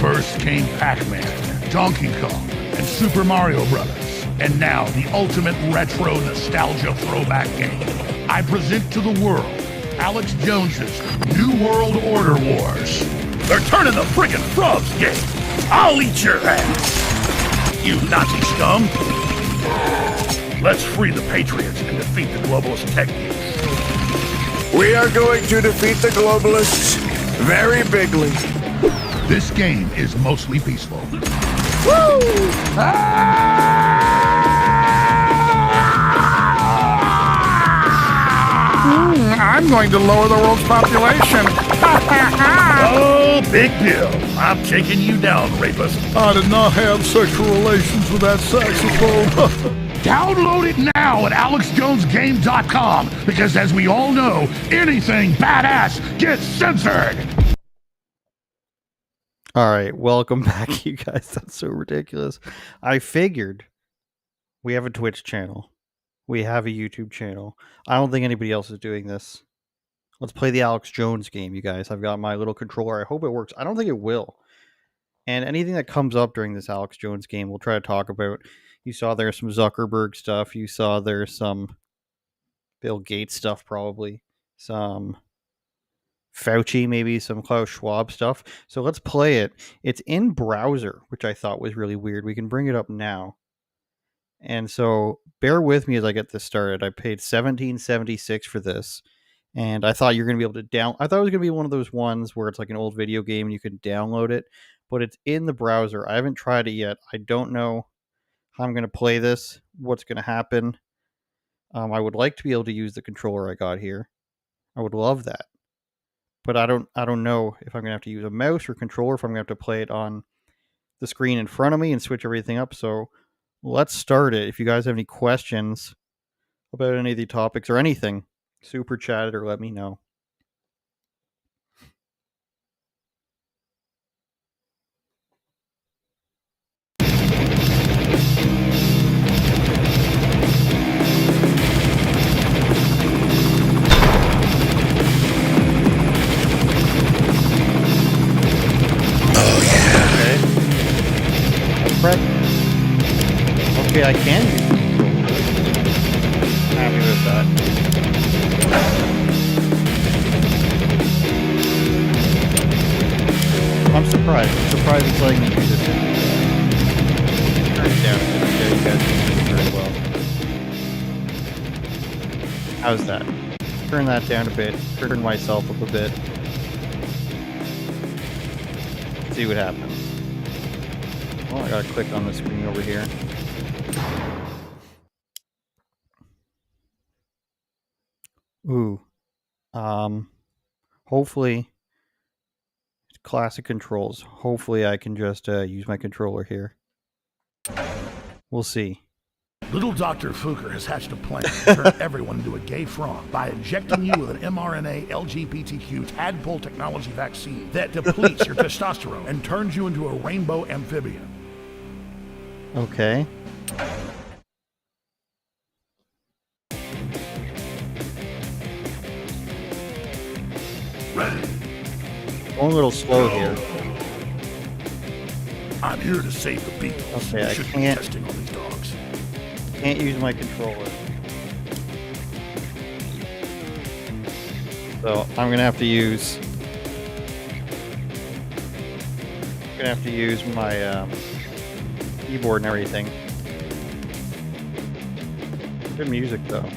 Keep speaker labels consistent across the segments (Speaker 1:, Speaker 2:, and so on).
Speaker 1: First came Pac-Man, Donkey Kong, and Super Mario Brothers. And now, the ultimate retro nostalgia throwback game. I present to the world Alex Jones's New World Order Wars. They're turning the friggin' frogs game. I'll eat your ass, you Nazi scum. Let's free the Patriots and defeat the globalist tech geeks.
Speaker 2: We are going to defeat the globalists very bigly.
Speaker 1: This game is mostly peaceful.
Speaker 2: Woo!
Speaker 3: I'm going to lower the world's population.
Speaker 1: Oh, big deal. I'm taking you down, rapist.
Speaker 3: I did not have sexual relations with that saxophone.
Speaker 1: Download it now at AlexJonesGame.com, because as we all know, anything badass gets censored.
Speaker 4: All right, welcome back, you guys. That's so ridiculous. I figured we have a Twitch channel. We have a YouTube channel. I don't think anybody else is doing this. Let's play the Alex Jones game, you guys. I've got my little controller. I hope it works. I don't think it will. And anything that comes up during this Alex Jones game, we'll try to talk about. You saw there's some Zuckerberg stuff. You saw there's some Bill Gates stuff, probably. Some Fauci, maybe some Klaus Schwab stuff. So let's play it. It's in browser, which I thought was really weird. We can bring it up now. And so bear with me as I get this started. I paid $17.76 for this. And I thought you're going to be able to I thought it was going to be one of those ones where it's like an old video game and you can download it. But it's in the browser. I haven't tried it yet. I don't know how I'm going to play this, what's going to happen. I would like to be able to use the controller I got here. I would love that. But I don't know if I'm going to have to use a mouse or controller, if I'm going to have to play it on the screen in front of me and switch everything up. So let's start it. If you guys have any questions about any of the topics or anything, super chat it or let me know. Okay, I can use it. Happy with that. I'm surprised. It's letting me use this. Turn it down a bit. Okay, you guys can see it very well. How's that? Turn that down a bit. Turn myself up a bit. See what happens. Well, I gotta click on the screen over here. Ooh. Hopefully, classic controls. Hopefully I can just use my controller here. We'll see.
Speaker 1: Little Dr. Fuker has hatched a plan to turn everyone into a gay frog by injecting you with an mRNA LGBTQ tadpole technology vaccine that depletes your testosterone and turns you into a rainbow amphibian.
Speaker 4: Okay.
Speaker 1: Ready.
Speaker 4: Going a little slow here.
Speaker 1: I'm here to save the Beatles.
Speaker 4: Okay, I
Speaker 1: should
Speaker 4: can't.
Speaker 1: be testing on these dogs.
Speaker 4: Can't use my controller. So I'm gonna have to use. My keyboard and everything. Good music though.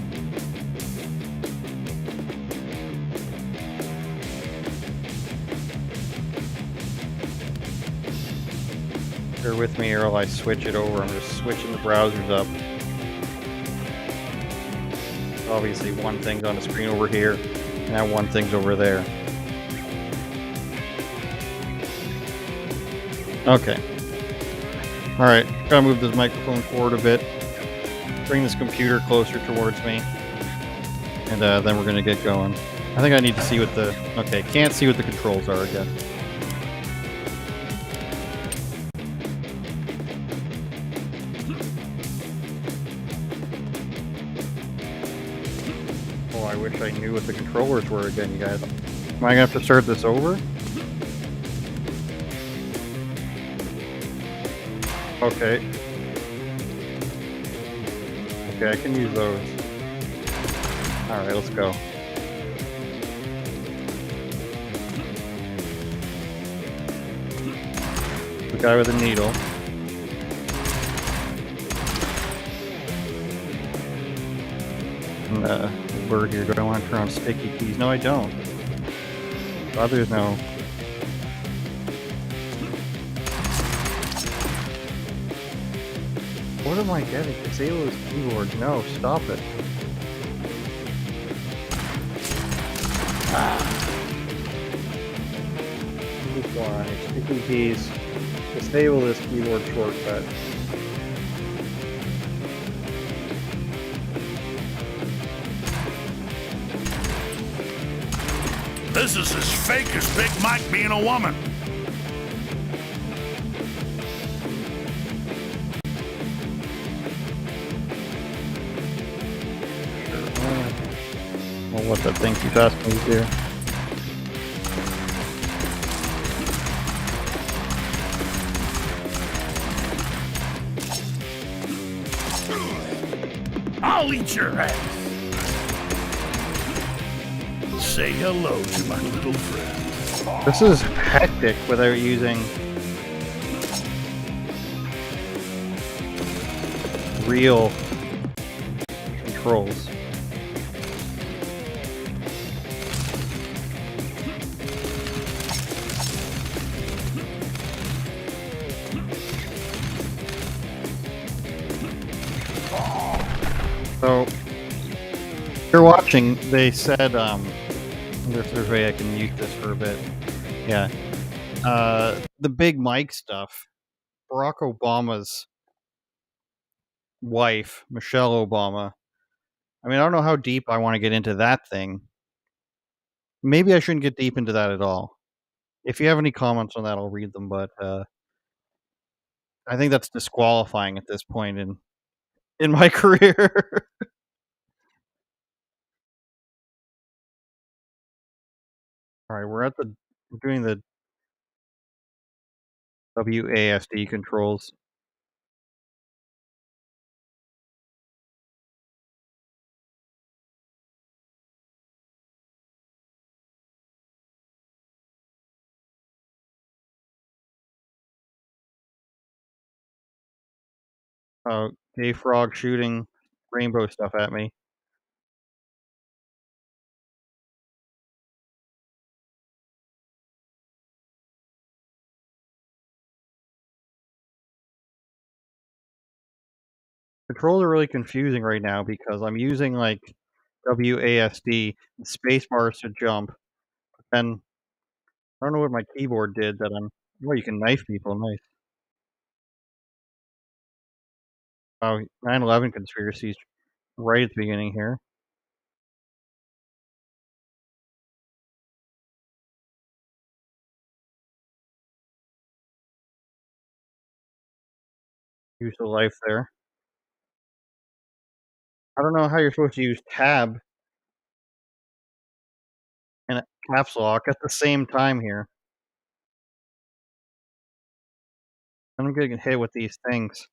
Speaker 4: Bear with me or I switch it over. I'm just switching the browsers up. Obviously one thing's on the screen over here, and now one thing's over there. Okay. Alright, gotta move this microphone forward a bit. Bring this computer closer towards me. And then we're gonna get going. I think I need to see what the... Okay, can't see what the controls are again. Oh, I wish I knew what the controllers were again, you guys. Am I gonna have to start this over? Okay. Okay, I can use those. Alright, let's go. The guy with the needle. And word here, do I want to turn on sticky keys? No, I don't. Others know. What am I getting? Disable his keyboard. No, stop it. Sticky keys. Disable this keyboard shortcut.
Speaker 1: This is as fake as Big Mike being a woman.
Speaker 4: Well, what that thing keeps asking me to do.
Speaker 1: I'll eat your ass. Say hello to my little friend.
Speaker 4: This is hectic without using real controls. So, if you're watching, they said, there's a way I can mute this for a bit. Yeah. The Big Mike stuff. Barack Obama's wife, Michelle Obama. I mean, I don't know how deep I want to get into that thing. Maybe I shouldn't get deep into that at all. If you have any comments on that, I'll read them, but I think that's disqualifying at this point in my career. All right, we're doing the WASD controls. Gay frog shooting rainbow stuff at me. Controls are really confusing right now because I'm using like WASD, spacebar to jump. Then I don't know what my keyboard did that I'm. Well, you can knife people, nice. Oh, 9/11 conspiracies right at the beginning here. Use the life there. I don't know how you're supposed to use tab and caps lock at the same time here. I'm getting hit with these things.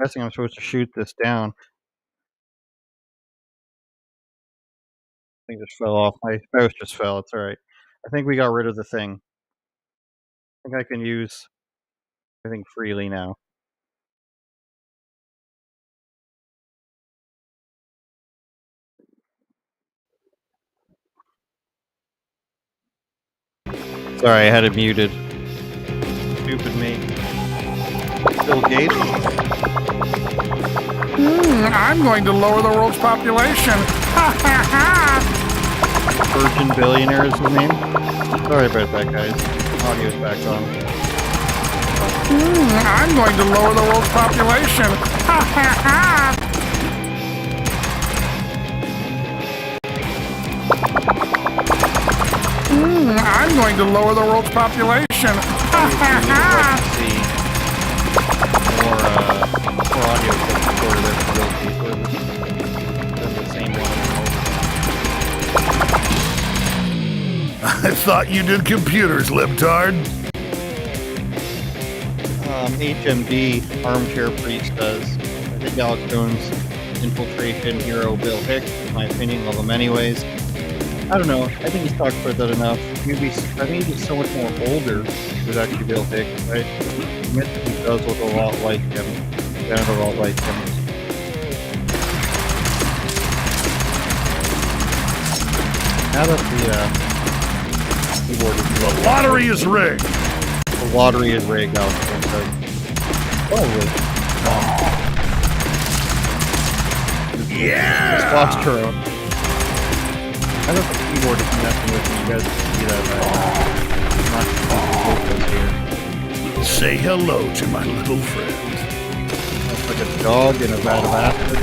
Speaker 4: I think I'm supposed to shoot this down. Thing just fell off. My mouse just fell. It's alright. I think we got rid of the thing. I think I can use everything freely now. Sorry, I had it muted. Stupid me. Bill Gates?
Speaker 3: I'm going to lower the world's population. Ha ha ha!
Speaker 4: Virgin Billionaire is his name? Sorry about that, guys. Audio's back on.
Speaker 3: I'm going to lower the world's population. Ha ha ha! I'm going to lower the world's population.
Speaker 4: Obviously, we would like to see more audio clips recorded there for real people. Than the same one over.
Speaker 1: I thought you did computers, libtard.
Speaker 4: HMD, Armchair Priest does. I think Alex Jones, infiltration hero Bill Hicks, in my opinion, love him anyways. I don't know. I think he's talked about that enough. Maybe I think he's just so much more older than actually Bill Hicks. I admit that he does look a lot like him. Sound a lot like him. Now that the keyboard is
Speaker 1: The lottery is rigged.
Speaker 4: The lottery is rigged, Alex Jones says. Probably.
Speaker 1: Yeah!
Speaker 4: Testosterone. I thought the keyboard is messing with me. You guys can see that. I'm not here.
Speaker 1: Say hello to my little friend.
Speaker 4: That's like a dog in a vat of acid.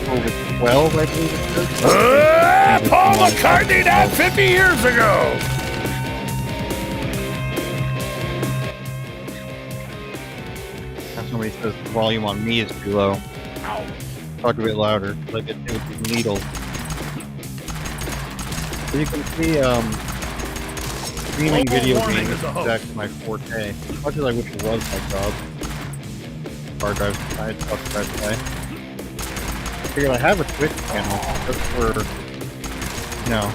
Speaker 4: Over 12, I believe it is.
Speaker 1: Paul McCartney died 50 years ago!
Speaker 4: Somebody says the volume on me is too low. Talk a bit louder, like it with the needle. So you can see, streaming video games is exactly my forte. As much as I wish it was my job. Hard drives aside, tough drives aside. I figured I have a Twitch channel just for, you know,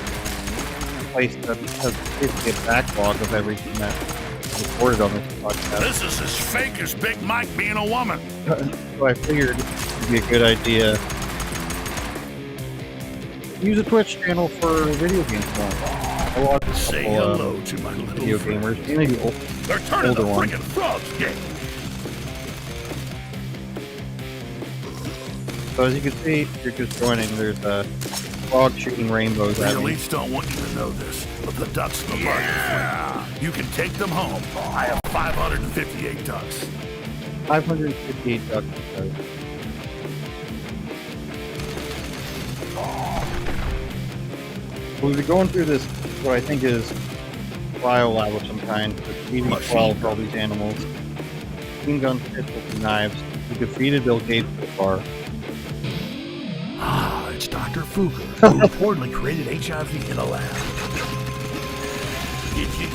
Speaker 4: a place that has basically a backlog of everything that recorded on this podcast.
Speaker 1: This is as fake as Big Mike being a woman.
Speaker 4: So I figured it'd be a good idea to use a Twitch channel for video games more. I watch
Speaker 1: Say hello to my little
Speaker 4: video
Speaker 1: friend.
Speaker 4: gamers, maybe
Speaker 1: They're turning
Speaker 4: older
Speaker 1: the
Speaker 4: ones.
Speaker 1: friggin' frogs gay.
Speaker 4: So as you can see, if you're just joining, there's a frog shooting rainbows
Speaker 1: The
Speaker 4: at me.
Speaker 1: elites don't want you to know this, but the ducks in the market. You can take them home. I have 558 ducks.
Speaker 4: 558 ducks. We'll be going through this, what I think is bio lab of some kind, with feeding 12 for all these animals. Machine guns, pistols, and knives. We defeated Bill Gates so far.
Speaker 1: Ah, it's Dr. Fugger, who reportedly created HIV in a lab.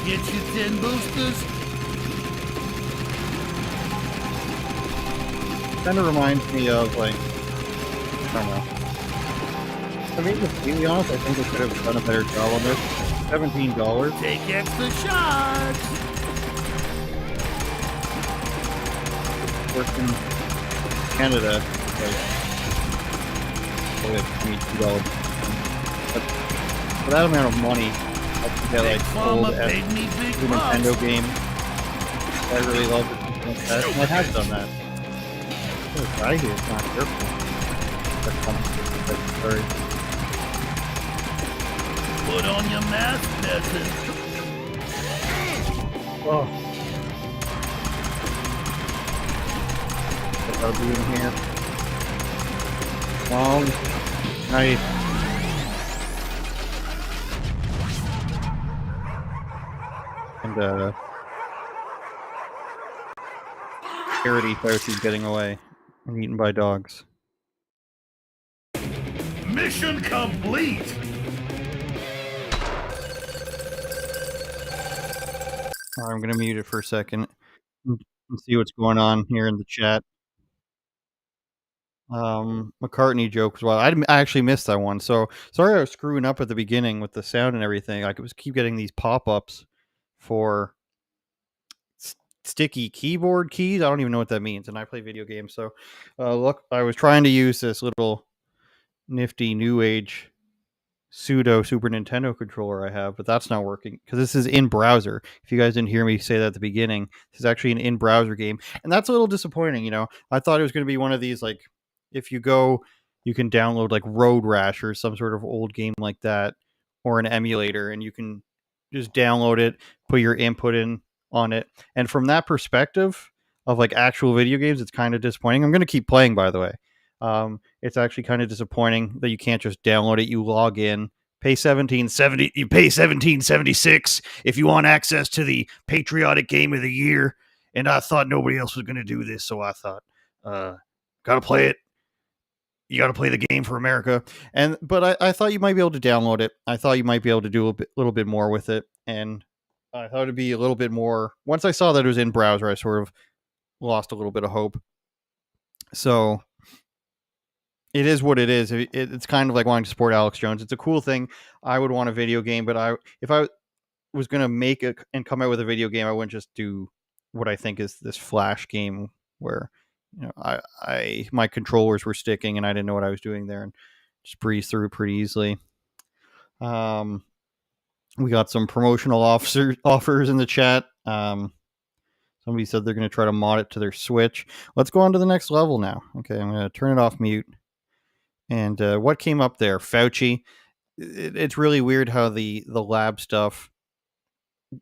Speaker 1: Get you 10 boosters?
Speaker 4: Kind of reminds me of, like, I don't know. I mean, to be honest, I think they could have done a better job on this. $17.
Speaker 1: Take extra shots.
Speaker 4: Working in Canada, like, probably $22. But for that amount of money, I can get like old Super Nintendo game. I really love it. Something like that. And I have done that. There's a guy here. It's not careful. That's sorry.
Speaker 1: Put on your mask, peasant.
Speaker 4: Oh. I'll be in here. Long. Nice. And Charity Fauci's getting away and eaten by dogs.
Speaker 1: Mission complete.
Speaker 4: Alright, I'm gonna mute it for a second and see what's going on here in the chat. McCartney joke was wild. I actually missed that one, so sorry I was screwing up at the beginning with the sound and everything. Like, it was keep getting these pop-ups for sticky keyboard keys. I don't even know what that means, and I play video games, so look, I was trying to use this little nifty new age pseudo Super Nintendo controller I have, but that's not working because this is in browser. If you guys didn't hear me say that at the beginning, this is actually an in browser game, and that's a little disappointing. You know, I thought it was going to be one of these, like, if you go, you can download like Road Rash or some sort of old game like that, or an emulator, and you can just download it, put your input in on it, and from that perspective of like actual video games, it's kind of disappointing. I'm going to keep playing, by the way. It's actually kind of disappointing that you can't just download it. You log in Pay 1770. You pay 1776 if you want access to the patriotic game of the year. And I thought nobody else was going to do this, so I thought, gotta play it. You got to play the game for America. But I thought you might be able to download it. I thought you might be able to do a little bit more with it, and I thought it'd be a little bit more. Once I saw that it was in browser, I sort of lost a little bit of hope. So it is what it is. It's kind of like wanting to support Alex Jones. It's a cool thing. I would want a video game, but if I was going to make it and come out with a video game, I wouldn't just do what I think is this Flash game where my controllers were sticking and I didn't know what I was doing there and just breeze through pretty easily. We got some promotional offers in the chat. Somebody said they're going to try to mod it to their Switch. Let's go on to the next level now. Okay, I'm going to turn it off mute. And what came up there? Fauci. It's really weird how the lab stuff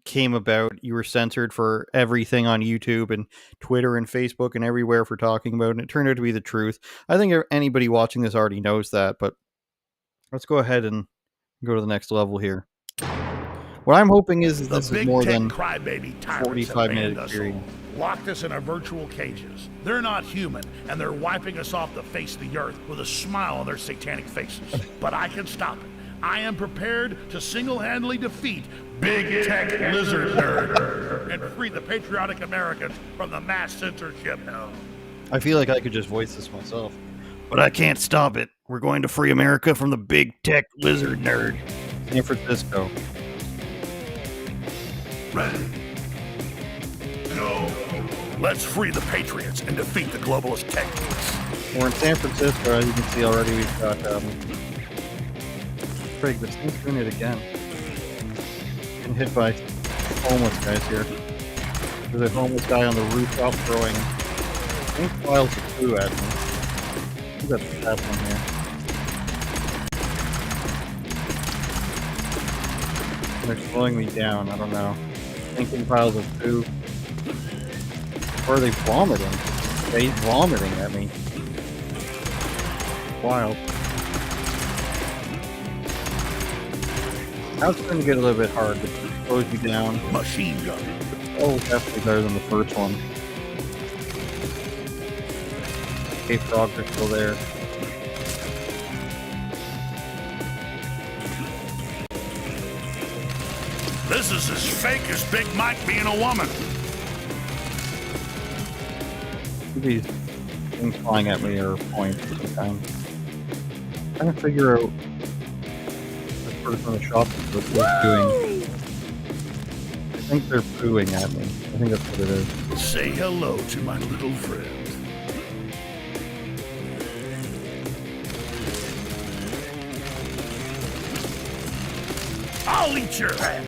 Speaker 4: came about. You were censored for everything on YouTube and Twitter and Facebook and everywhere for talking about it, and it turned out to be the truth. I think anybody watching this already knows that, but let's go ahead and go to the next level here. What I'm hoping is this is more than 45-minute experience.
Speaker 1: Locked us in our virtual cages. They're not human, and they're wiping us off the face of the earth with a smile on their satanic faces. But I can stop it. I am prepared to single-handedly defeat Big Tech Lizard Nerd and free the patriotic Americans from the mass censorship hell.
Speaker 4: I feel like I could just voice this myself. But I can't stop it. We're going to free America from the Big Tech Lizard Nerd. San Francisco.
Speaker 1: Ready. Go. Let's free the patriots and defeat the globalist tech geeks.
Speaker 4: We're in San Francisco, as you can see already. We've got Craig, this thing's doing it again. Getting hit by homeless guys here. There's a homeless guy on the rooftop throwing piles of poo at me. Who's got the tap on here? They're slowing me down. I don't know. Thinking piles of poo. Or are they vomiting? They're vomiting at me. Wild. Now it's going to get a little bit hard, but it slows me down.
Speaker 1: Machine gun.
Speaker 4: Oh, definitely better than the first one. Okay, frogs are still there.
Speaker 1: This is as fake as Big Mike being a woman.
Speaker 4: These things flying at me are points sometimes. I'm trying to figure out the person in the shop is doing. I think they're pooing at me. I think that's what it is.
Speaker 1: Say hello to my little friend. I'll eat your ass.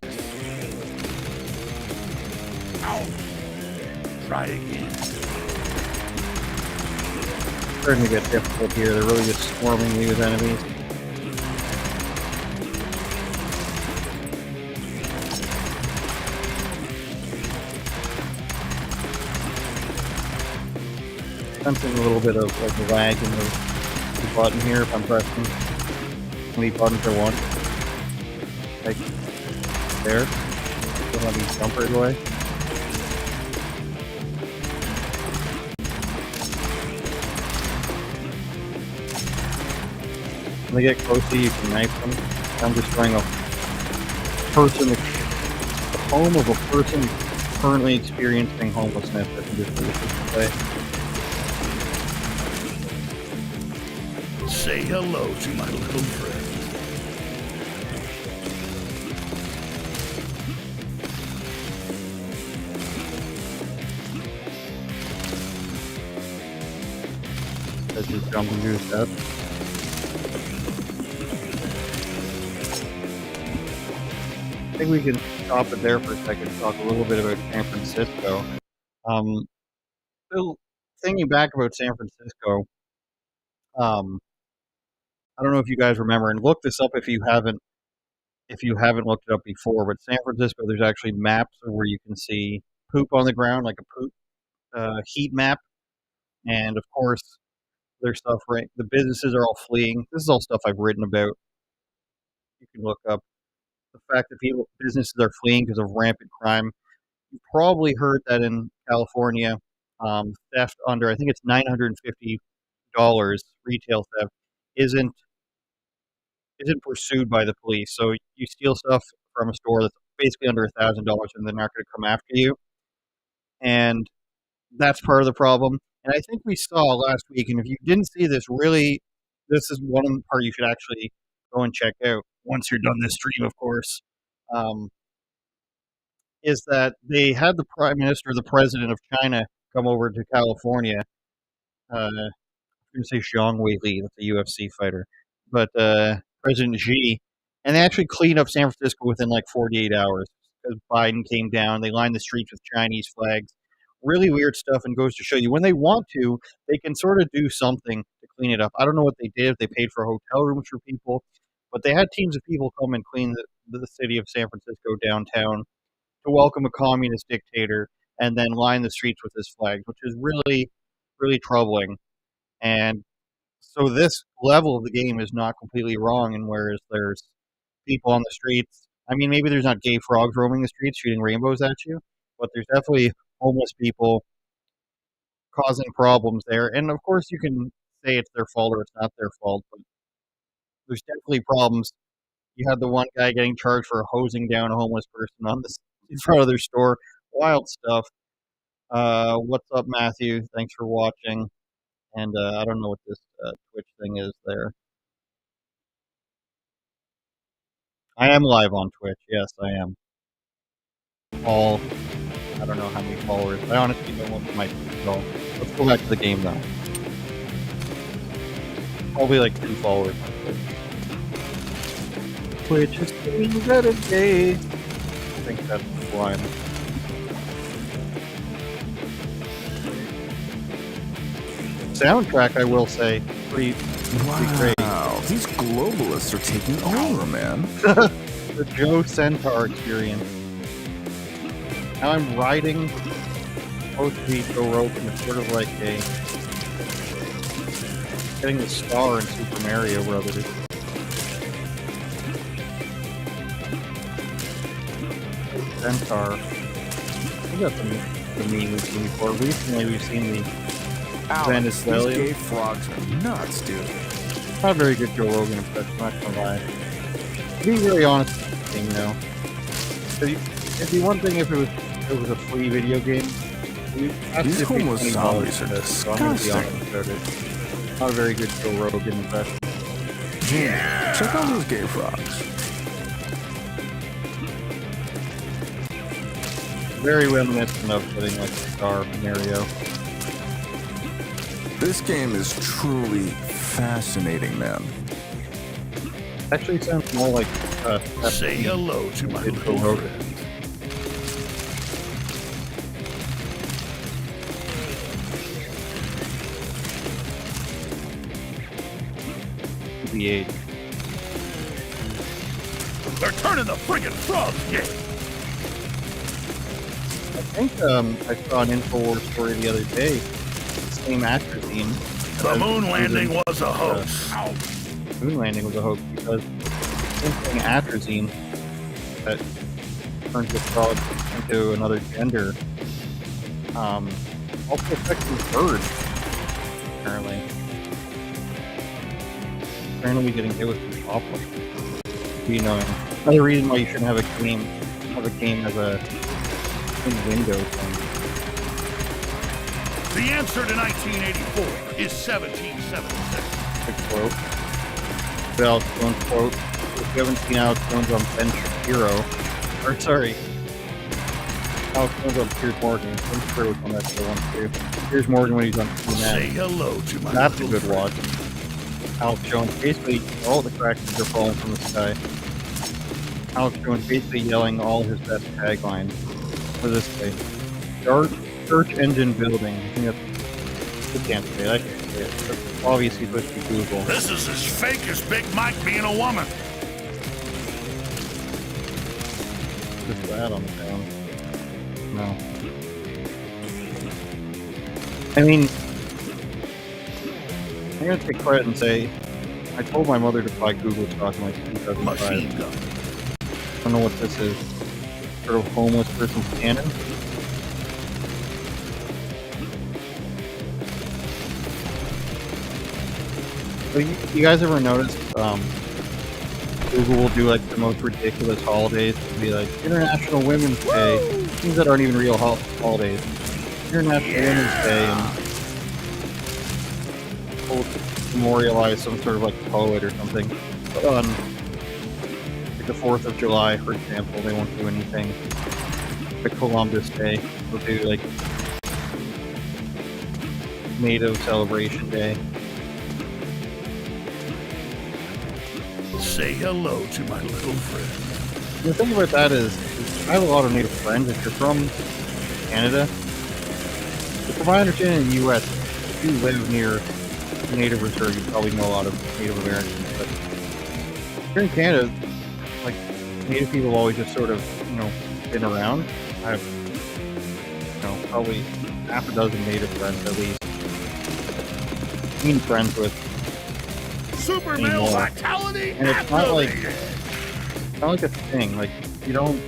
Speaker 1: Ow. Try again.
Speaker 4: Starting to get difficult here. They're really just swarming me with enemies. Sensing a little bit of like lag in the button here if I'm pressing. How many buttons I want? Like there. Don't let me jump right away. When they get close to you, you can knife them. I'm destroying a person, the home of a person currently experiencing homelessness. I can just say.
Speaker 1: Say hello to my little friend.
Speaker 4: As he's jumping to his death. I think we can stop it there for a second and talk a little bit about San Francisco. So thinking back about San Francisco, I don't know if you guys remember, and look this up if you haven't looked it up before, but San Francisco, there's actually maps where you can see poop on the ground, like a poop heat map. And of course, there's stuff, right? The businesses are all fleeing. This is all stuff I've written about. you can look up the fact that businesses are fleeing because of rampant crime. You probably heard that in California, theft under, I think it's $950 retail theft isn't pursued by the police. So you steal stuff from a store that's basically under $1,000, and they're not going to come after you. And that's part of the problem. And I think we saw last week, and if you didn't see this, really, this is one part you should actually go and check out once you're done this stream, of course, is that they had the Prime Minister, the President of China, come over to California. I'm going to say Zhang Weili, that's a UFC fighter, but President Xi, and they actually cleaned up San Francisco within like 48 hours because Biden came down. They lined the streets with Chinese flags. Really weird stuff, and goes to show you when they want to, they can sort of do something to clean it up. I don't know what they did, if they paid for hotel rooms for people, but they had teams of people come and clean the city of San Francisco downtown to welcome a communist dictator and then line the streets with his flags, which is really, really troubling. And so this level of the game is not completely wrong, and whereas there's people on the streets, I mean, maybe there's not gay frogs roaming the streets shooting rainbows at you, but there's definitely homeless people causing problems there. And of course, you can say it's their fault or it's not their fault, but there's definitely problems. You had the one guy getting charged for hosing down a homeless person in front of their store. Wild stuff. What's up, Matthew? Thanks for watching. And I don't know what this Twitch thing is there. I am live on Twitch. Yes, I am. I don't know how many followers. I honestly don't know what my Twitch is all. Let's go back to the game now. Probably like 2 followers on Twitch. Twitch is doing better day. I think that's the line. Soundtrack, I will say, pretty great.
Speaker 2: Wow, these globalists are taking over, man.
Speaker 4: The Joe Centaur experience. Now I'm riding supposed to be Joe Rogan. It's sort of like getting the star in Super Mario Brothers. Centaur. We got the meme we've seen before. Recently we've seen the
Speaker 2: Alex, these gay frogs are nuts, dude.
Speaker 4: Not a very good Joe Rogan impression, not gonna lie. To be really honest with you, it'd be one thing if it was a free video game.
Speaker 2: These homeless zombies are disgusting.
Speaker 4: Not a very good Joe Rogan impression.
Speaker 2: Yeah. Check out those gay frogs.
Speaker 4: Very reminiscent of getting like a star Mario.
Speaker 2: This game is truly fascinating, man.
Speaker 4: Actually sounds more like
Speaker 1: Say hello to my little friend.
Speaker 4: The 8.
Speaker 1: They're turning the friggin' frogs gay.
Speaker 4: I think I saw an InfoWars story the other day. The same atrazine.
Speaker 1: The moon landing was a hoax.
Speaker 4: Moon landing was a hoax because something atrazine that turns the frog into another gender also affects the bird. Apparently getting hit with the awful. You know, another reason why you shouldn't have a game as a window thing.
Speaker 1: The answer to 1984 is 1776.
Speaker 4: Good quote. The Alex Jones quote. If you haven't seen Alex Jones on Ben Shapiro, or sorry, Alex Jones on Piers Morgan. Ben Shapiro was on that show once too. Piers Morgan when he's on
Speaker 1: Say
Speaker 4: CNN.
Speaker 1: hello to my
Speaker 4: That's a
Speaker 1: little
Speaker 4: good watch. Alex Jones, basically, all the crackers are falling from the sky. Alex Jones basically yelling all his best taglines for this day. Search engine building. I think that's... I can't say it. I can't say it. That's obviously supposed to be Google.
Speaker 1: This is as fake as Big Mike being a woman.
Speaker 4: Just that on the down. No. I mean, I'm going to take credit and say, I told my mother to buy Google stock in like 2005.
Speaker 1: Machine gun.
Speaker 4: I don't know what this is. Sort of homeless person's cannon. So you guys ever noticed Google will do like the most ridiculous holidays? It'll be like International Women's Day, things that aren't even real holidays. International Women's Day, and we'll memorialize some sort of like poet or something. But on like the 4th of July, for example, they won't do anything. Like Columbus Day, they'll do like Native Celebration Day.
Speaker 1: Say hello to my little friend.
Speaker 4: The thing about that is I have a lot of Native friends. If you're from Canada, but from my understanding in the U.S., if you live near a Native reserve, you probably know a lot of Native Americans. But here in Canada, like Native people have always just sort of, been around. I have, probably half a dozen Native friends at least. Being friends with.
Speaker 1: Super male vitality,
Speaker 4: and it's not like a thing. Like you don't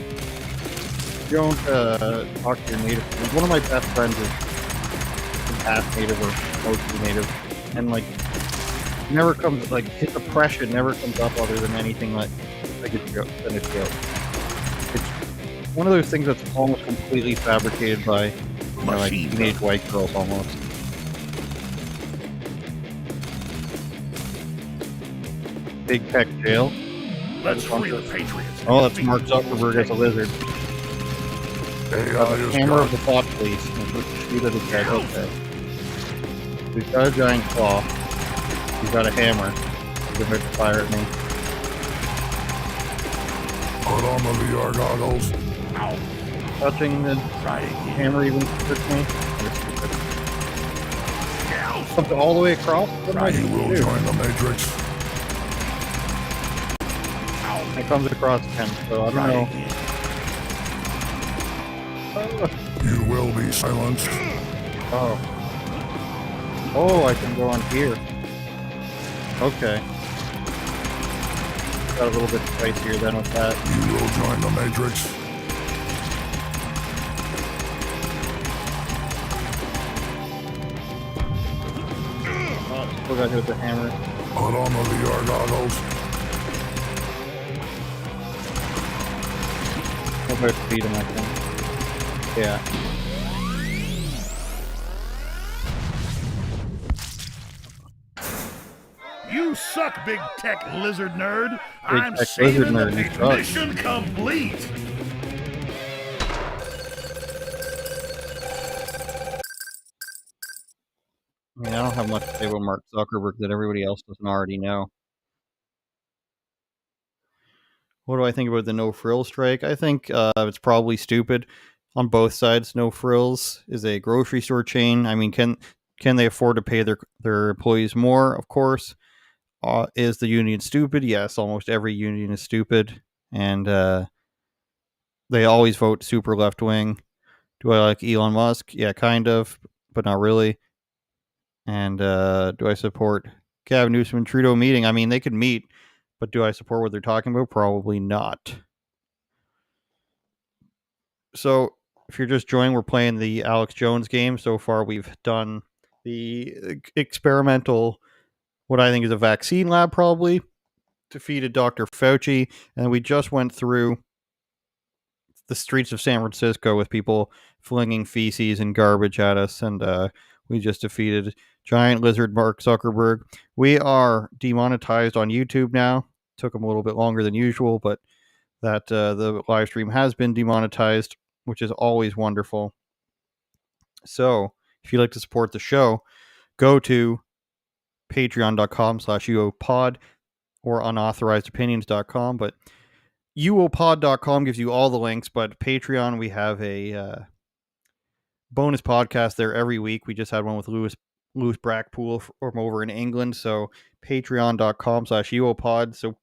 Speaker 4: talk to your Native friends. One of my best friends is half Native or mostly Native, and like never comes like his oppression never comes up other than anything like a joke. It's one of those things that's almost completely fabricated by like teenage white girls almost. Big Tech Jail.
Speaker 1: Let's free the Patriots.
Speaker 4: Oh, that's Mark Zuckerberg as a lizard. Hammer of the thought police. Shoot at his head. Okay. We've got a giant claw. We've got a hammer. He's about to fire at me.
Speaker 1: Put on the VR goggles. Ow.
Speaker 4: Touching the hammer even hurts me. Something all the way across? What am I
Speaker 1: He will
Speaker 4: do?
Speaker 1: join the Matrix.
Speaker 4: It comes across him, so I don't know.
Speaker 1: You will be silenced.
Speaker 4: Oh. Oh, I can go on here. Okay. Got a little bit spicier than with that.
Speaker 1: You will join the Matrix.
Speaker 4: Oh, still got hit with the hammer.
Speaker 1: Put on the VR goggles.
Speaker 4: I'm going to feed him, I think. Yeah.
Speaker 1: You suck, big tech lizard nerd. I'm
Speaker 4: tech
Speaker 1: saving
Speaker 4: lizard
Speaker 1: the
Speaker 4: nerd, you
Speaker 1: page.
Speaker 4: suck.
Speaker 1: Mission complete.
Speaker 4: I mean, I don't have much to say about Mark Zuckerberg that everybody else doesn't already know. What do I think about the no frills strike? I think it's probably stupid on both sides. No Frills is a grocery store chain. I mean, can they afford to pay their employees more? Of course. Is the union stupid? Yes, almost every union is stupid, and they always vote super left wing. Do I like Elon Musk? Yeah, kind of, but not really. And do I support Gavin Newsom and Trudeau meeting? I mean, they could meet, but do I support what they're talking about? Probably not. So if you're just joining, we're playing the Alex Jones game. So far, we've done the experimental, what I think is a vaccine lab, probably defeated Dr. Fauci, and we just went through the streets of San Francisco with people flinging feces and garbage at us, and we just defeated giant lizard Mark Zuckerberg. We are demonetized on YouTube now. Took them a little bit longer than usual, but that the live stream has been demonetized, which is always wonderful. So if you'd like to support the show, go to patreon.com/uopod or unauthorizedopinions.com, but uopod.com gives you all the links, but Patreon, we have a bonus podcast there every week. We just had one with Louis Brackpool from over in England, so patreon.com/uopod. So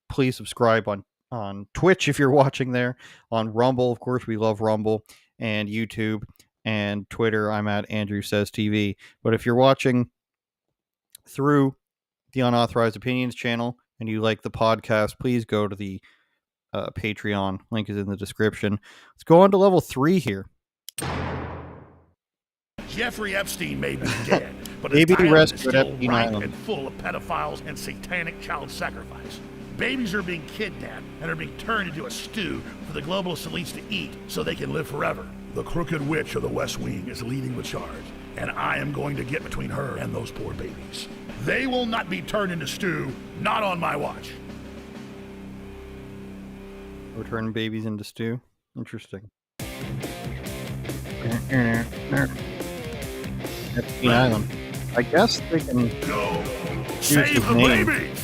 Speaker 4: please subscribe on Twitch if you're watching there, on Rumble, of course, we love Rumble, and YouTube, and Twitter, I'm at Andrew Says TV. But if you're watching through the Unauthorized Opinions channel and you like the podcast, please go to the Patreon. Link is in the description. Let's go on to level 3 here.
Speaker 1: Jeffrey Epstein may be dead, but
Speaker 4: Baby
Speaker 1: his island is
Speaker 4: rescued at
Speaker 1: still
Speaker 4: Epstein
Speaker 1: ripe
Speaker 4: Island.
Speaker 1: and full of pedophiles and satanic child sacrifice. Babies are being kidnapped and are being turned into a stew for the globalist elites to eat so they can live forever. The Crooked Witch of the West Wing is leading the charge, and I am going to get between her and those poor babies. They will not be turned into stew, not on my watch.
Speaker 4: We're turning babies into stew. Interesting. Epstein Island. I guess they can
Speaker 1: Go!
Speaker 4: use
Speaker 1: Save
Speaker 4: his
Speaker 1: the
Speaker 4: name.
Speaker 1: babies!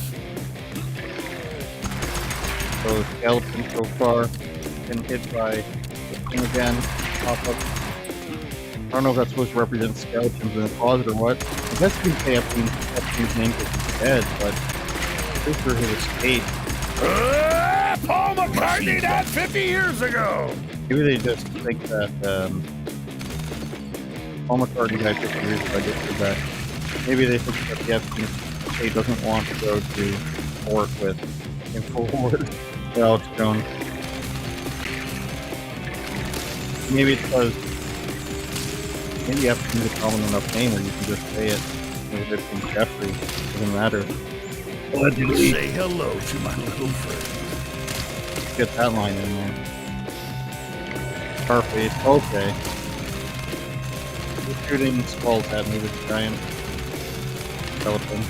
Speaker 4: So skeleton so far been hit by the thing again. Pop up. I don't know if that's supposed to represent skeletons in the closet or what. I guess you can say Epstein's name because he's dead, but this for his escape.
Speaker 1: Paul McCartney died 50 years ago!
Speaker 4: Maybe they just think that Paul McCartney died 50 years ago. I just did that. Maybe they think that the Epstein estate doesn't want to go to work with InfoWars. Alex Jones. Maybe it's because maybe Epstein's a common enough name where you can just say it. Maybe it's in Jeffrey. Doesn't matter. Allegedly.
Speaker 1: Say hello to my little friend.
Speaker 4: Get that line in there. Scarface. Okay. He's shooting skulls at me with a giant skeleton.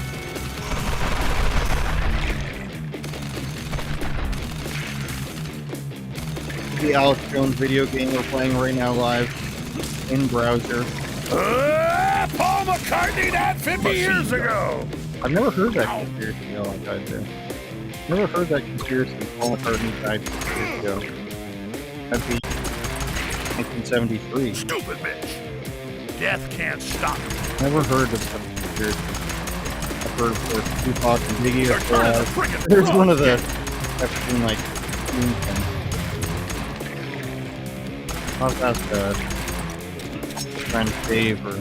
Speaker 4: The Alex Jones video game we're playing right now live in browser.
Speaker 1: Paul McCartney died 50 years ago!
Speaker 4: I've never heard that conspiracy. Oh, I died there. Never heard that conspiracy. Paul McCartney died 50 years ago. That'd be 1973.
Speaker 1: Stupid bitch! Death can't stop me.
Speaker 4: Never heard of some conspiracy. I've heard of Tupac and Biggie
Speaker 1: They're
Speaker 4: are still
Speaker 1: turning the
Speaker 4: alive.
Speaker 1: friggin'
Speaker 4: There's
Speaker 1: frog.
Speaker 4: one of the Epstein like theme things. I'll ask trying to save or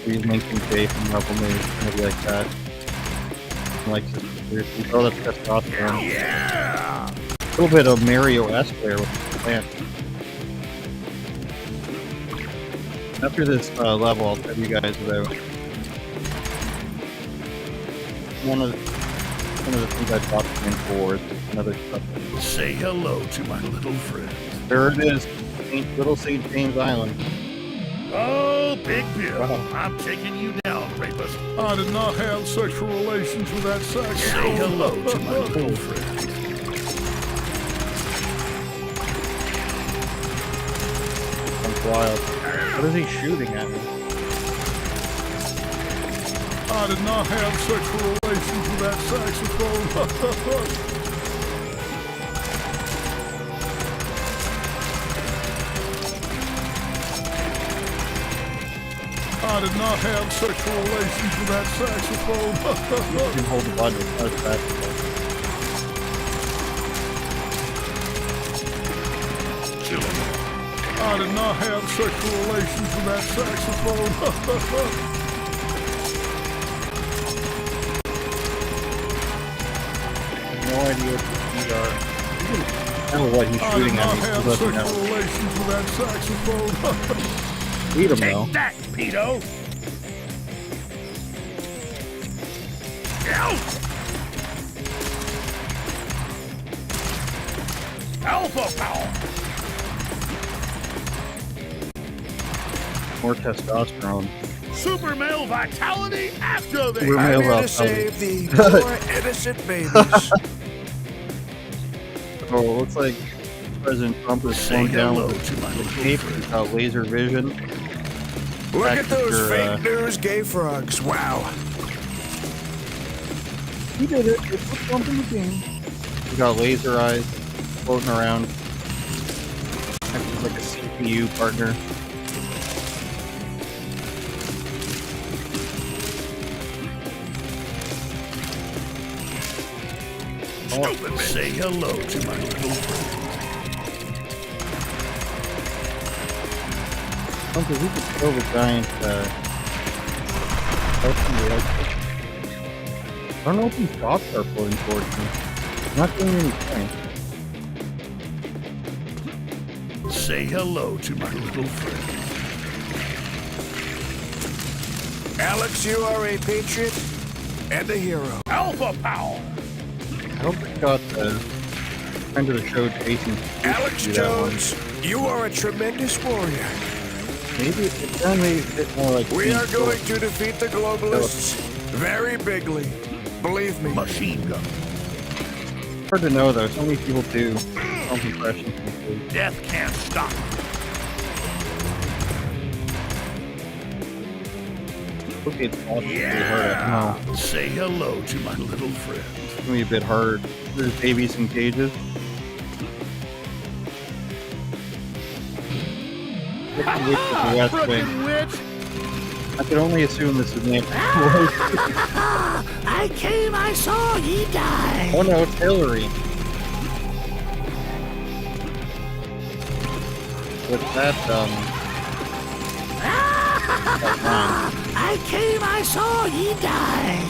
Speaker 4: read Lincoln Day from Rebel News, maybe like that. Like conspiracy. Oh, that's testosterone.
Speaker 1: Yeah!
Speaker 4: A little bit of Mario-esque there with the plant. After this level, I'll tell you guys about one of the things I dropped in for is another stuff.
Speaker 1: Say hello to my little friend.
Speaker 4: There it is, Little St. James Island.
Speaker 1: Oh, Big Bill,
Speaker 4: Wow.
Speaker 1: I'm taking you down, rapist.
Speaker 3: I did not have sexual relations with that sex.
Speaker 1: Say hello to my little friend.
Speaker 4: That's wild. What is he shooting at me?
Speaker 3: I did not have sexual relations with that saxophone. I did not have sexual relations with that saxophone.
Speaker 4: You can hold the button as fast as
Speaker 1: Kill him.
Speaker 3: I did not have sexual relations with that saxophone.
Speaker 4: no idea what these are. I don't know what he's
Speaker 3: I did
Speaker 4: shooting
Speaker 3: not
Speaker 4: at me. He
Speaker 3: have
Speaker 4: doesn't
Speaker 3: sexual
Speaker 4: know.
Speaker 3: relations with that saxophone.
Speaker 4: Eat him though.
Speaker 1: Take that, pedo! Out! Alpha power!
Speaker 4: More testosterone.
Speaker 1: Super male vitality activate!
Speaker 4: Super male
Speaker 2: I'm here to
Speaker 4: vitality.
Speaker 2: save the poor innocent babies.
Speaker 4: Oh, it looks like President Trump is
Speaker 1: Say
Speaker 4: slowing down
Speaker 1: hello
Speaker 4: with
Speaker 1: to my
Speaker 4: the
Speaker 1: little
Speaker 4: cape.
Speaker 1: friend.
Speaker 4: He's got laser vision.
Speaker 2: Look
Speaker 4: Back
Speaker 2: at
Speaker 4: to
Speaker 2: those
Speaker 4: your,
Speaker 2: fake news gay frogs. Wow.
Speaker 4: He did it. It's what's Trump in the game. He's got laser eyes floating around. Acts like a CPU partner.
Speaker 1: Stupid bitch. Say hello to my little friend.
Speaker 4: Trump is he could kill the giant Help somebody else. I don't know if these shots are floating towards me. I'm not getting any points.
Speaker 1: Say hello to my little friend.
Speaker 2: Alex, you are a patriot and a hero.
Speaker 1: Alpha power!
Speaker 4: I hope they got the friend of the show, Jason.
Speaker 2: Alex Jones, you are a tremendous warrior.
Speaker 4: Maybe it's a bit more like.
Speaker 2: We are going to defeat the globalists very bigly. Believe me.
Speaker 1: Machine gun.
Speaker 4: Hard to know though. So many people do impressions.
Speaker 1: Death can't stop.
Speaker 4: Okay, it's awesome.
Speaker 1: Yeah! Say hello to my little friend.
Speaker 4: It's gonna be a bit hard. There's babies in cages.
Speaker 1: Frickin' witch!
Speaker 4: I can only assume this is Nancy.
Speaker 1: I came, I saw, ye die.
Speaker 4: Oh no, it's Hillary. What's that,
Speaker 1: I came, I saw, ye die.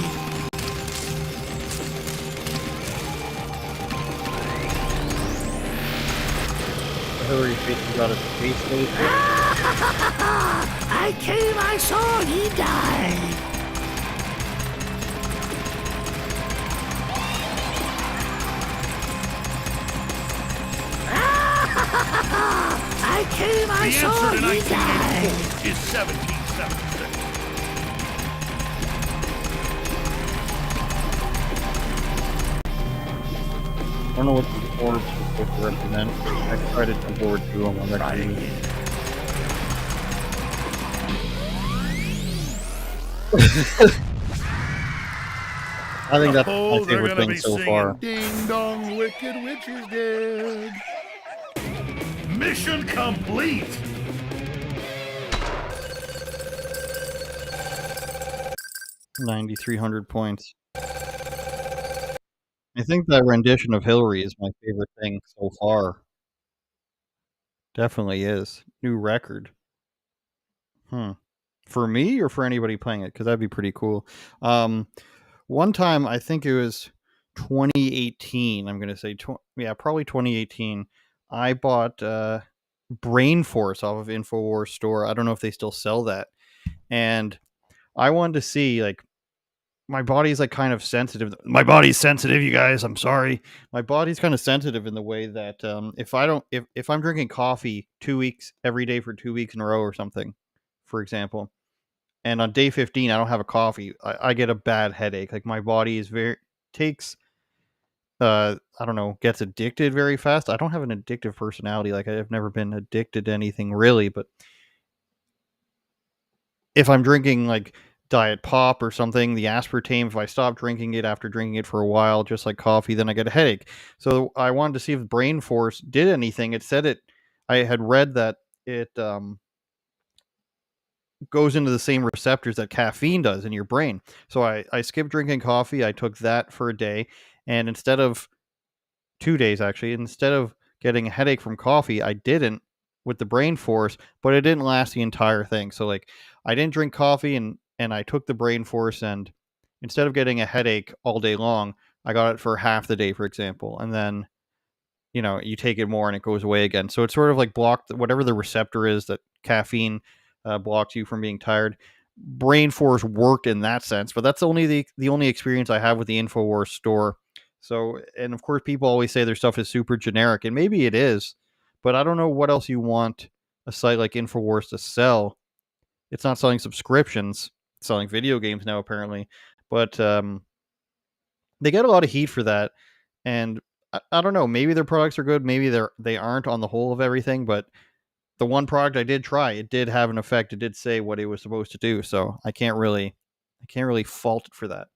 Speaker 4: Hillary basically got a space station.
Speaker 1: I came, I saw, ye die. I came, I saw, ye die. Is 1776.
Speaker 4: I don't know what the boards are supposed to represent. I tried to jump over to them on that game. I think that's my favorite thing so far.
Speaker 1: Ding dong, wicked witch is dead. Mission complete.
Speaker 4: 9,300 points. I think that rendition of Hillary is my favorite thing so far. Definitely is. New record. For me or for anybody playing it? Because that'd be pretty cool. One time, I think it was 2018. I'm going to say, probably 2018. I bought Brain Force off of InfoWars store. I don't know if they still sell that. And I wanted to see, like, my body's like kind of sensitive. My body's sensitive, you guys. I'm sorry. My body's kind of sensitive in the way that if I'm drinking coffee 2 weeks every day for 2 weeks in a row or something, for example, and on day 15 I don't have a coffee, I get a bad headache. Like my body is gets addicted very fast. I don't have an addictive personality. Like I've never been addicted to anything really, but if I'm drinking like Diet Pop or something, the aspartame, if I stop drinking it after drinking it for a while, just like coffee, then I get a headache. So I wanted to see if Brain Force did anything. It said I had read that it goes into the same receptors that caffeine does in your brain. So I skipped drinking coffee. I took that for a day, and instead of 2 days actually, instead of getting a headache from coffee, I didn't with the Brain Force, but it didn't last the entire thing. So like I didn't drink coffee and I took the Brain Force, and instead of getting a headache all day long, I got it for half the day, for example. And then, you take it more and it goes away again. So it's sort of like blocked whatever the receptor is that caffeine blocks you from being tired. Brain Force worked in that sense, but that's only the only experience I have with the InfoWars store. So, and of course, people always say their stuff is super generic, and maybe it is, but I don't know what else you want a site like InfoWars to sell. It's not selling subscriptions. Selling video games now apparently, but they get a lot of heat for that, and I don't know, maybe their products are good, maybe they aren't on the whole of everything, but the one product I did try, it did have an effect. It did say what it was supposed to do, so I can't really fault it for that.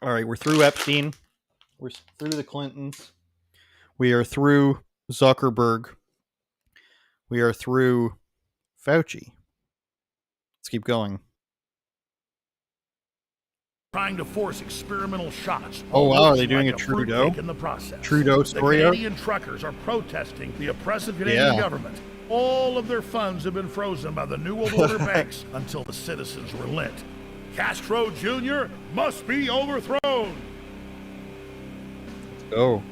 Speaker 4: All right, we're through Epstein, we're through the Clintons, we are through Zuckerberg, we are through Fauci. Let's keep going.
Speaker 1: Trying to force experimental shots.
Speaker 4: Oh wow, are they doing a Trudeau?
Speaker 1: In the process.
Speaker 4: Trudeau story?
Speaker 1: The Canadian truckers are protesting the oppressive Canadian government All of their funds have been frozen by the New World Order banks until the citizens relent. Castro Jr. must be overthrown.
Speaker 4: Let's go.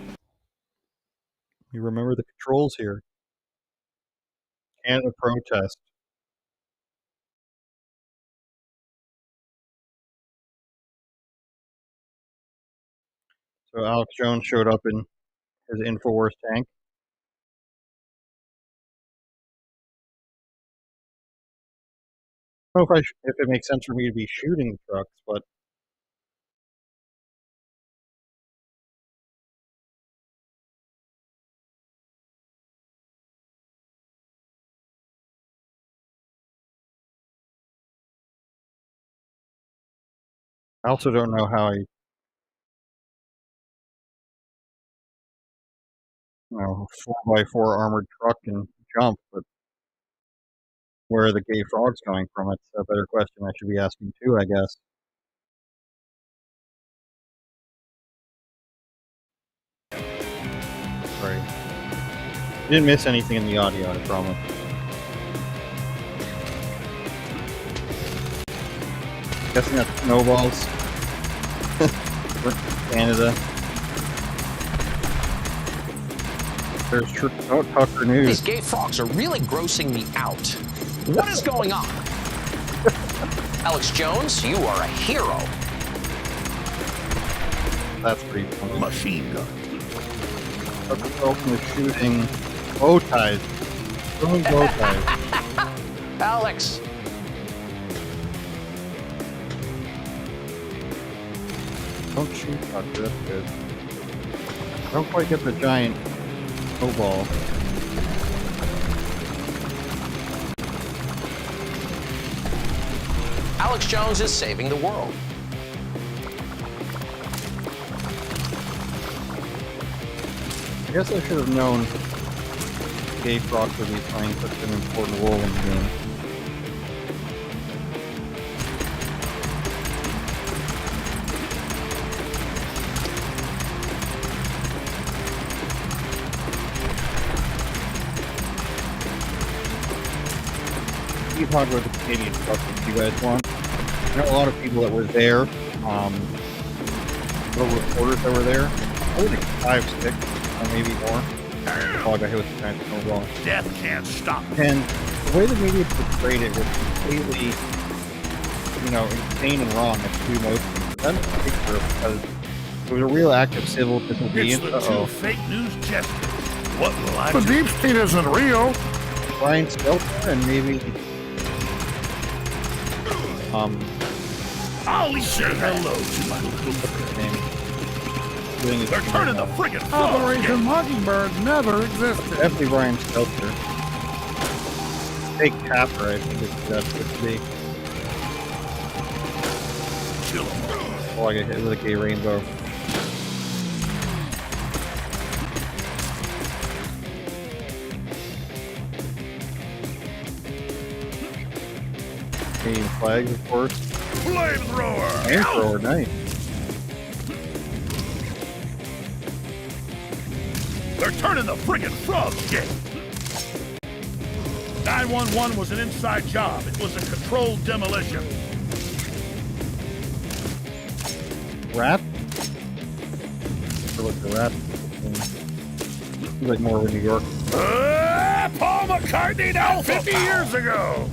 Speaker 4: You remember the controls here. Canada protest. So Alex Jones showed up in his InfoWars tank. I don't know if it makes sense for me to be shooting trucks, but I also don't know how I, 4x4 armored truck can jump, but where are the gay frogs coming from? It's a better question I should be asking too, I guess. Sorry. You didn't miss anything in the audio, I promise. Guessing that's snowballs. Canada. There's Tucker News.
Speaker 5: These gay frogs are really grossing me out. What is going on? Alex Jones, you are a hero.
Speaker 4: That's pretty funny.
Speaker 1: Machine gun.
Speaker 4: Tucker Carlson is shooting bow ties. Throwing bow ties.
Speaker 5: Alex.
Speaker 4: Don't shoot Tucker, that's good. I don't quite get the giant snowball.
Speaker 5: Alex Jones is saving the world.
Speaker 4: I guess I should have known gay frogs would be playing such an important role in the game. You talk about the Canadian truck if you guys want. I know a lot of people that were there, little reporters that were there. I would like 5, 6, or maybe more. Oh, I got hit with the giant snowball.
Speaker 1: Death can't stop.
Speaker 4: And the way the media portrayed it was completely, insane and wrong at two motions. That's a picture because it was a real act of civil
Speaker 1: It's
Speaker 4: disobedience.
Speaker 1: the two fake news jesters. What will I
Speaker 3: The
Speaker 1: do?
Speaker 3: deep state isn't real.
Speaker 4: Brian Stelter and maybe
Speaker 1: I'll say hello to my little friend. They're turning the friggin' frogs.
Speaker 3: Operation Mockingbird never existed.
Speaker 4: Definitely Brian Stelter. Fake Tapper, I think that's what it be.
Speaker 1: Kill 'em.
Speaker 4: Oh, I got hit with a gay rainbow. Canadian flags, of course.
Speaker 1: Flamethrower.
Speaker 4: Flamethrower, nice.
Speaker 1: They're turning the friggin' frogs gay. 911 was an inside job. It was a controlled demolition.
Speaker 4: Rat? Or like the rat. Seems like more of a New York.
Speaker 1: Paul McCartney now 50 years ago.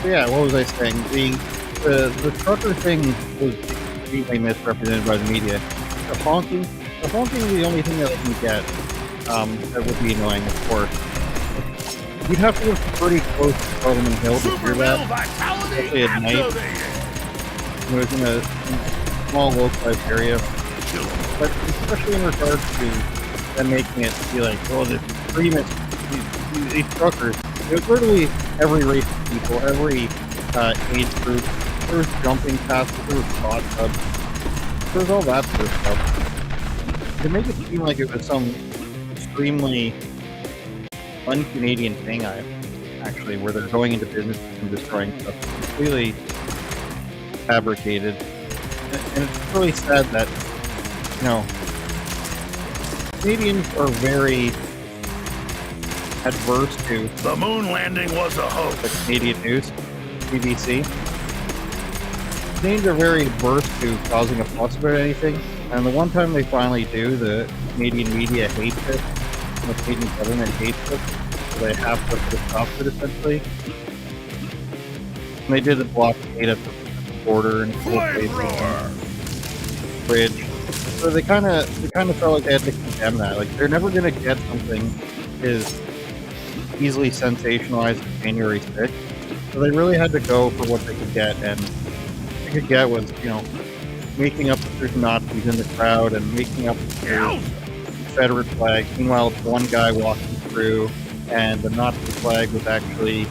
Speaker 4: Yeah, what was I saying? The trucker thing was completely misrepresented by the media. The honking is the only thing that I can get that would be annoying, of course. You'd have to look pretty close to Parliament Hill to hear that, especially at night. It was in a small localized area. But especially in regards to them making it be like, well, the agreement, these truckers, it was literally every race of people, every age group. There was jumping passes, there was spot clubs, there was all that sort of stuff. To make it seem like it was some extremely un-Canadian thing, actually, where they're going into business and destroying stuff, it's completely fabricated. And it's really sad that you know, Canadians are very adverse to
Speaker 1: The moon landing was a
Speaker 4: the
Speaker 1: hoax.
Speaker 4: Canadian news, BBC. Canadians are very adverse to causing a fuss about anything, and the one time they finally do, the Canadian media hates it, and the Canadian government hates it, so they have to put a stop to it, essentially. And they did the blockade at the border and
Speaker 1: Flamethrower!
Speaker 4: bridge. So they kind of felt like they had to condemn that. Like, they're never going to get something as easily sensationalized as January 6th. So they really had to go for what they could get, and what they could get was, you know, making up that there's Nazis in the crowd and making up that there's Confederate flags. Meanwhile, one guy walking through, and the Nazi flag was actually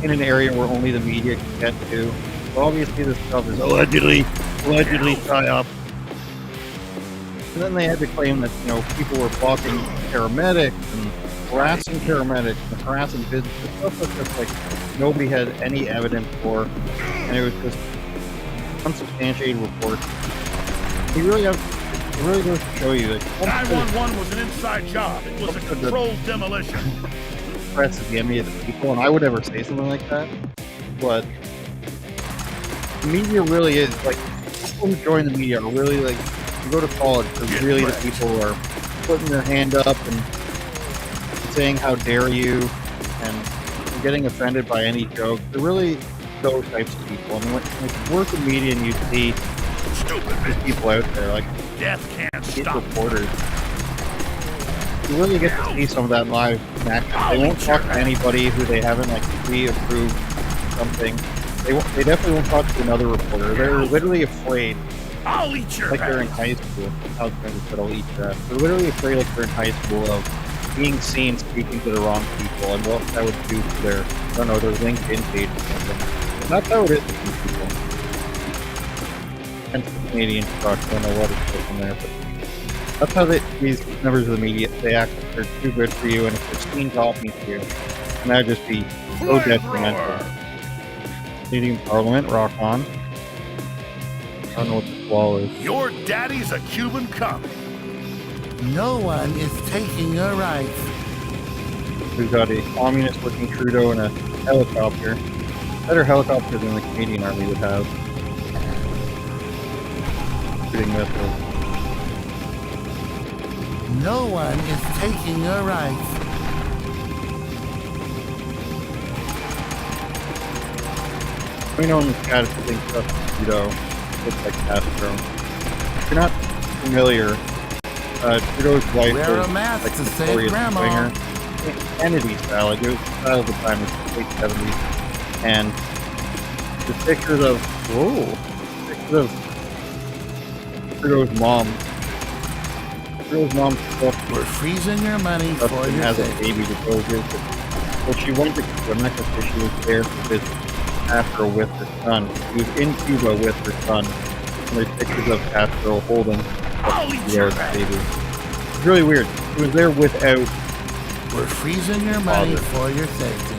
Speaker 4: in an area where only the media could get to. So obviously this stuff is allegedly psyop. And then they had to claim that, you know, people were blocking paramedics and harassing paramedics and harassing businesses. Stuff was just like nobody had any evidence for, and it was just unsubstantiated reports. You really have, it really goes to show you that
Speaker 1: 911 was an inside job. It was a controlled demolition.
Speaker 4: press is the enemy of the people, and I would never say something like that. But the media really is like, people who join the media are really like, you go to college, because really the people who are putting their hand up and saying how dare you and getting offended by any joke. They're really those types of people. I mean, when you work in media and you see these people out there, like
Speaker 1: Death can't
Speaker 4: these
Speaker 1: stop.
Speaker 4: reporters, you really get to see some of that live in action. They won't talk to anybody who they haven't like pre-approved something. They definitely won't talk to another reporter. They're literally afraid,
Speaker 1: I'll eat your
Speaker 4: like they're in
Speaker 1: ass.
Speaker 4: high school. I was going to say I'll eat that. They're literally afraid, like they're in high school, of being seen speaking to the wrong people and what that would do to their, I don't know, their LinkedIn page or something. That's how it is with these people. And the Canadian talk, I don't know what it's from there, but that's how these members of the media, they act like they're too good for you, and if they're seen talking to you, and that would just be so detrimental. Canadian Parliament, rock on. I don't know what the wall is.
Speaker 1: Your daddy's a Cuban cop.
Speaker 6: No one is taking your rights.
Speaker 4: We've got a communist-looking Trudeau in a helicopter. Better helicopter than the Canadian Army would have. Shooting missiles.
Speaker 6: No one is taking your rights.
Speaker 4: We know in the chat if you think stuff Trudeau looks like Castro. If you're not familiar, Trudeau's wife
Speaker 6: Wear
Speaker 4: was
Speaker 6: a mask
Speaker 4: like
Speaker 6: to save
Speaker 4: Victoria's
Speaker 6: Grandma.
Speaker 4: Singer. Kennedy style, like it was the style of the time, it was the late 70s. And the pictures of, pictures of Trudeau's mom. Trudeau's mom
Speaker 6: We're freezing your money for
Speaker 4: Epstein
Speaker 6: your
Speaker 4: has a
Speaker 6: safety.
Speaker 4: baby to go with. Well, she went to Cuba, not because she was there to visit Castro with her son. She was in Cuba with her son. And there's pictures of Castro holding
Speaker 1: I'll eat your
Speaker 4: their
Speaker 1: ass.
Speaker 4: baby. It's really weird. She was there without.
Speaker 6: We're freezing your money
Speaker 4: Father.
Speaker 6: for your safety.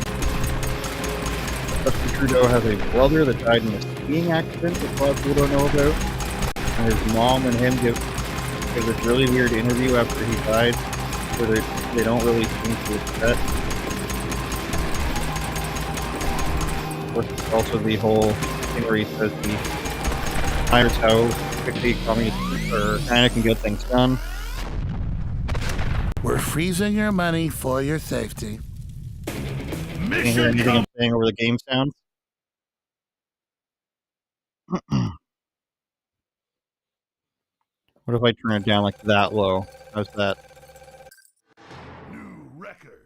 Speaker 4: Justin Trudeau has a brother that died in a skiing accident that a lot of people don't know about. And his mom and him give this really weird interview after he died, where they don't really seem to upset. Of course, it's also the whole thing where he says he admires how quickly communists or China can get things done.
Speaker 6: We're freezing your money for your safety.
Speaker 4: Can you hear
Speaker 1: Mission
Speaker 4: anything I'm
Speaker 1: complete.
Speaker 4: saying over the game sounds? What if I turn it down like that low? How's that?
Speaker 1: New record.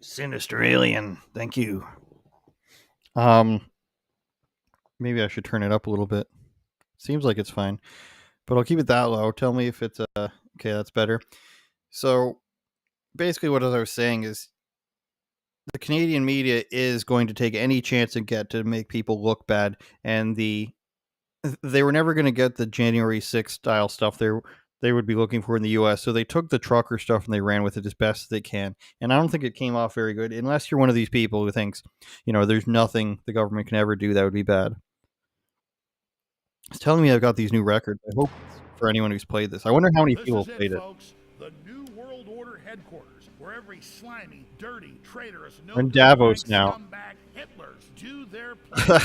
Speaker 4: Sinister alien. Thank you. Maybe I should turn it up a little bit. Seems like it's fine, but I'll keep it that low. Tell me if it's okay. That's better. So basically, what I was saying is the Canadian media is going to take any chance it get to make people look bad, and they were never going to get the January 6th style stuff they would be looking for in the US. So they took the trucker stuff and they ran with it as best as they can. And I don't think it came off very good, unless you're one of these people who thinks, there's nothing the government can ever do that would be bad. It's telling me I've got these new records. I hope for anyone who's played this. I wonder how many
Speaker 1: This
Speaker 4: people
Speaker 1: is
Speaker 4: played it.
Speaker 1: folks. The New World Order headquarters, where every slimy, dirty, traitorous,
Speaker 4: We're in Davos now.
Speaker 1: scumbag Hitlers do their plan.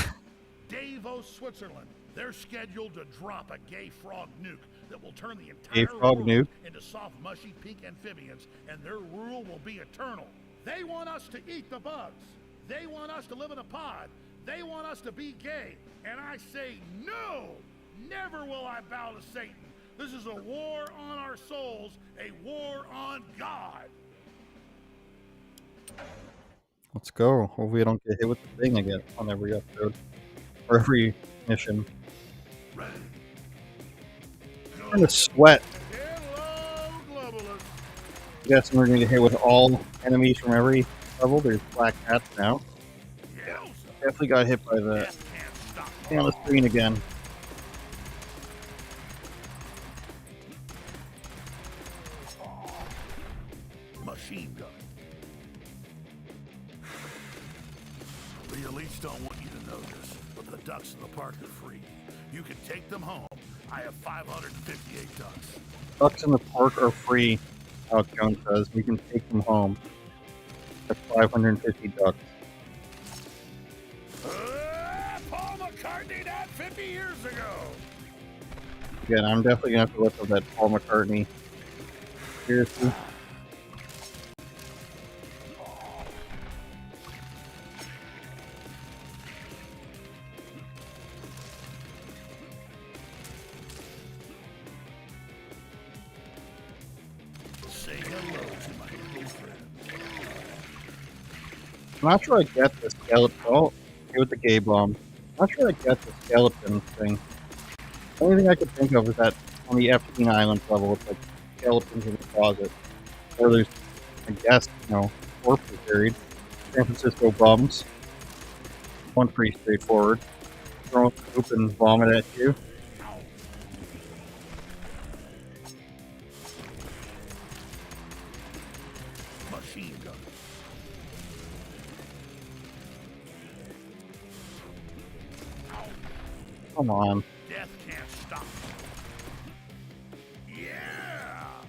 Speaker 1: Davos, Switzerland. They're scheduled to drop a gay frog nuke that will turn the
Speaker 4: Gay
Speaker 1: entire
Speaker 4: frog
Speaker 1: world
Speaker 4: nuke?
Speaker 1: into soft, mushy pink amphibians, and their rule will be eternal. They want us to eat the bugs. They want us to live in a pod. They want us to be gay. And I say no! Never will I bow to Satan. This is a war on our souls, a war on God.
Speaker 4: Let's go. Hopefully we don't get hit with the thing again on every episode. Or every mission.
Speaker 1: Ready.
Speaker 4: I'm gonna sweat.
Speaker 1: Hello, globalists.
Speaker 4: Guessing we're gonna get hit with all enemies from every level. There's black cats now.
Speaker 1: Yowza.
Speaker 4: Definitely got hit by the
Speaker 1: Death can't stop.
Speaker 4: thing on the screen again.
Speaker 1: Machine gun. The elites don't want you to know this, but the ducks in the park are free. You can take them home. I have 558 ducks.
Speaker 4: Ducks in the park are free, Alex Jones says. We can take them home. That's 550 ducks.
Speaker 1: Paul McCartney died 50 years ago.
Speaker 4: Again, I'm definitely gonna have to look up that Paul McCartney. Seriously.
Speaker 1: Say hello to my little friend.
Speaker 4: I'm not sure I get the skeleton. Oh, here with the gay bomb. I'm not sure I get the skeleton thing. The only thing I could think of is that on the Epstein Island level, it's like skeletons in the closet. Or there's, I guess, corpses buried. San Francisco bums. One pretty straightforward. Throw poop and vomit at you.
Speaker 1: Machine gun.
Speaker 4: Come on.
Speaker 1: Death can't stop. Yeah.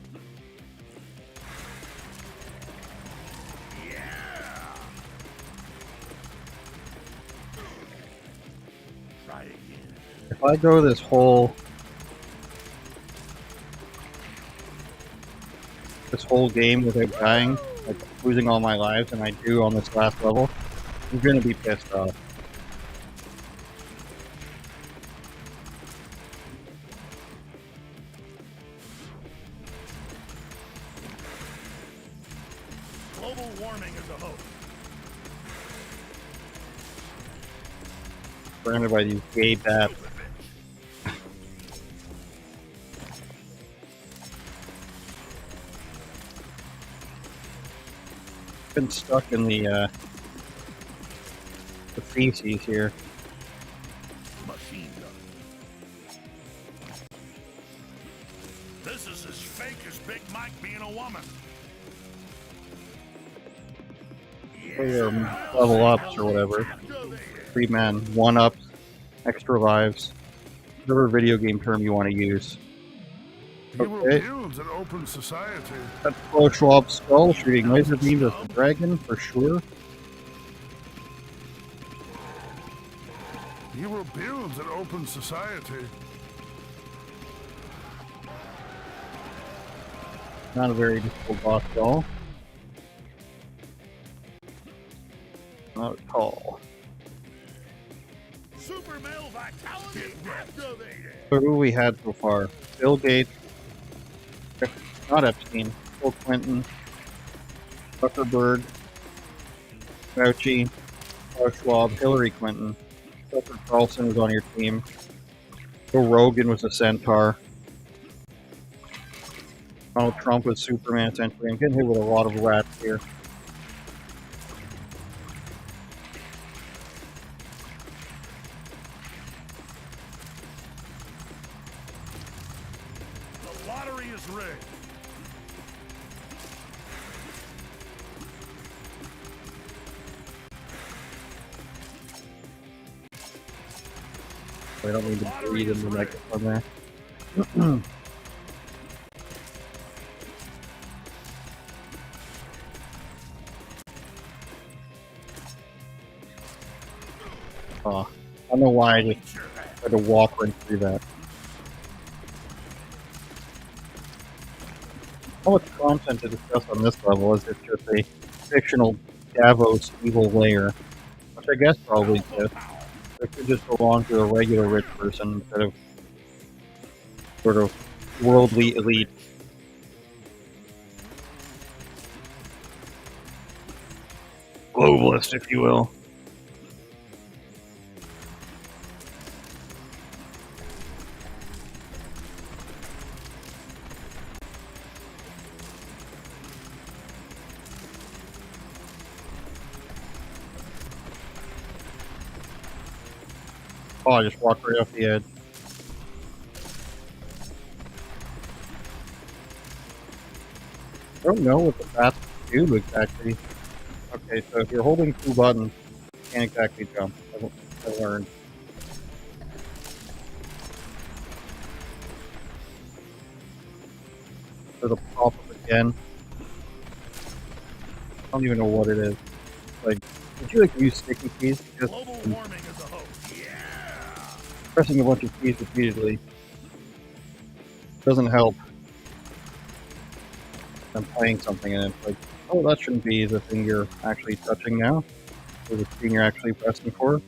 Speaker 1: Yeah. Try again.
Speaker 4: If I go this whole game without dying, like losing all my lives, and I do on this last level, I'm gonna be pissed off.
Speaker 1: Global warming is a hoax.
Speaker 4: Surrounded by these gay bats.
Speaker 1: Stupid bitch.
Speaker 4: Been stuck in the feces here.
Speaker 1: Machine gun. This is as fake as Big Mike being a woman.
Speaker 4: Those are level ups or whatever. 3 men, 1 ups, extra lives, whatever video game term you want to use.
Speaker 3: He will
Speaker 4: Okay.
Speaker 3: build an open society.
Speaker 4: That's Klaus Schwab's skull shooting laser beams at the dragon for sure.
Speaker 3: He will build an open society.
Speaker 4: Not a very difficult boss at all. Not at all.
Speaker 1: Super male vitality activated.
Speaker 4: So who we had so far? Bill Gates, not Epstein, Bill Clinton, Zuckerberg, Fauci, Klaus Schwab, Hillary Clinton. Tucker Carlson was on your team. Joe Rogan was a centaur. Donald Trump was Superman, essentially. I'm getting hit with a lot of rats here.
Speaker 1: The lottery is rigged.
Speaker 4: I don't need to breathe in the microphone there. Oh, I don't know why I just tried to walk right through that. How much content to discuss on this level is it just a fictional Davos evil lair? Which I guess probably exists. It could just belong to a regular rich person instead of sort of worldly elite. Globalist, if you will. Oh, I just walked right off the edge. I don't know what the bats do exactly. Okay, so if you're holding two buttons, you can't exactly jump. I learned. So the pop up again. I don't even know what it is. Like, would you use sticky keys? Just pressing a bunch of keys repeatedly doesn't help. I'm playing something and it's like, oh, that shouldn't be the thing you're actually touching now, or the thing you're actually pressing for.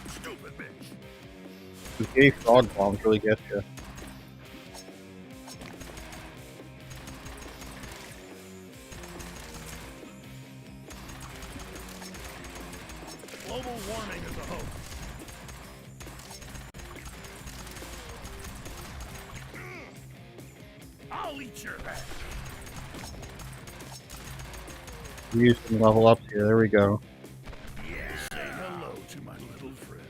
Speaker 1: Stupid bitch.
Speaker 4: These gay frog bombs really get you.
Speaker 1: Global warming is a hoax. I'll eat your ass.
Speaker 4: Use some level ups here. There we go.
Speaker 1: Yeah. Say hello to my little friend.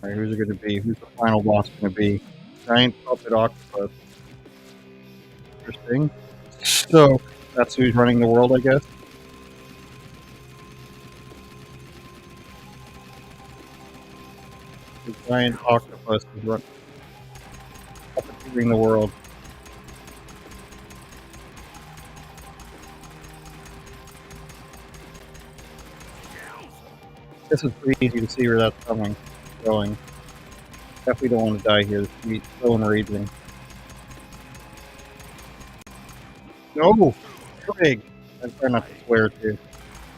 Speaker 4: Alright, who's it going to be? Who's the final boss going to be? Giant puppet octopus. Interesting. So, that's who's running the world, I guess. The giant octopus is puppeteering the world. This is pretty easy to see where that's going. Definitely don't want to die here. This is going to be so enraging. No! Big! I try not to swear too.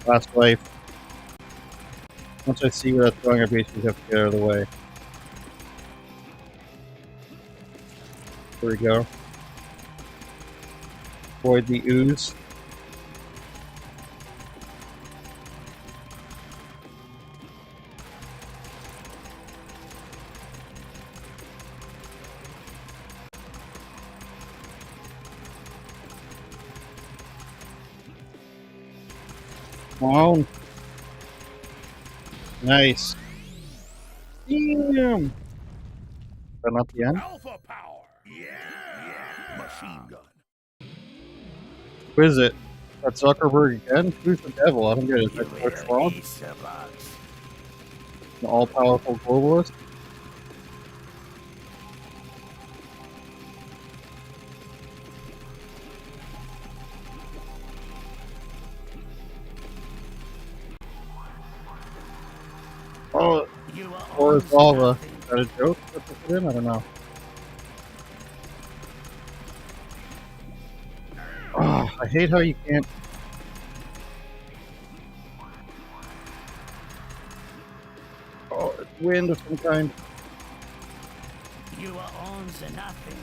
Speaker 4: Last life. Once I see where that's going, I basically have to get out of the way. There we go. Avoid the ooze. Come on. Nice. Damn. Is that not the end?
Speaker 1: Alpha power. Yeah. Machine gun.
Speaker 4: Who is it? That Zuckerberg again? Who's the devil? I don't get it. Is that Cliff Frog? An all-powerful globalist? Oh, or is lava? Is that a joke? That's what it in? I don't know. Oh, I hate how you can't. Oh, it's wind of some kind.
Speaker 6: You are on to nothing.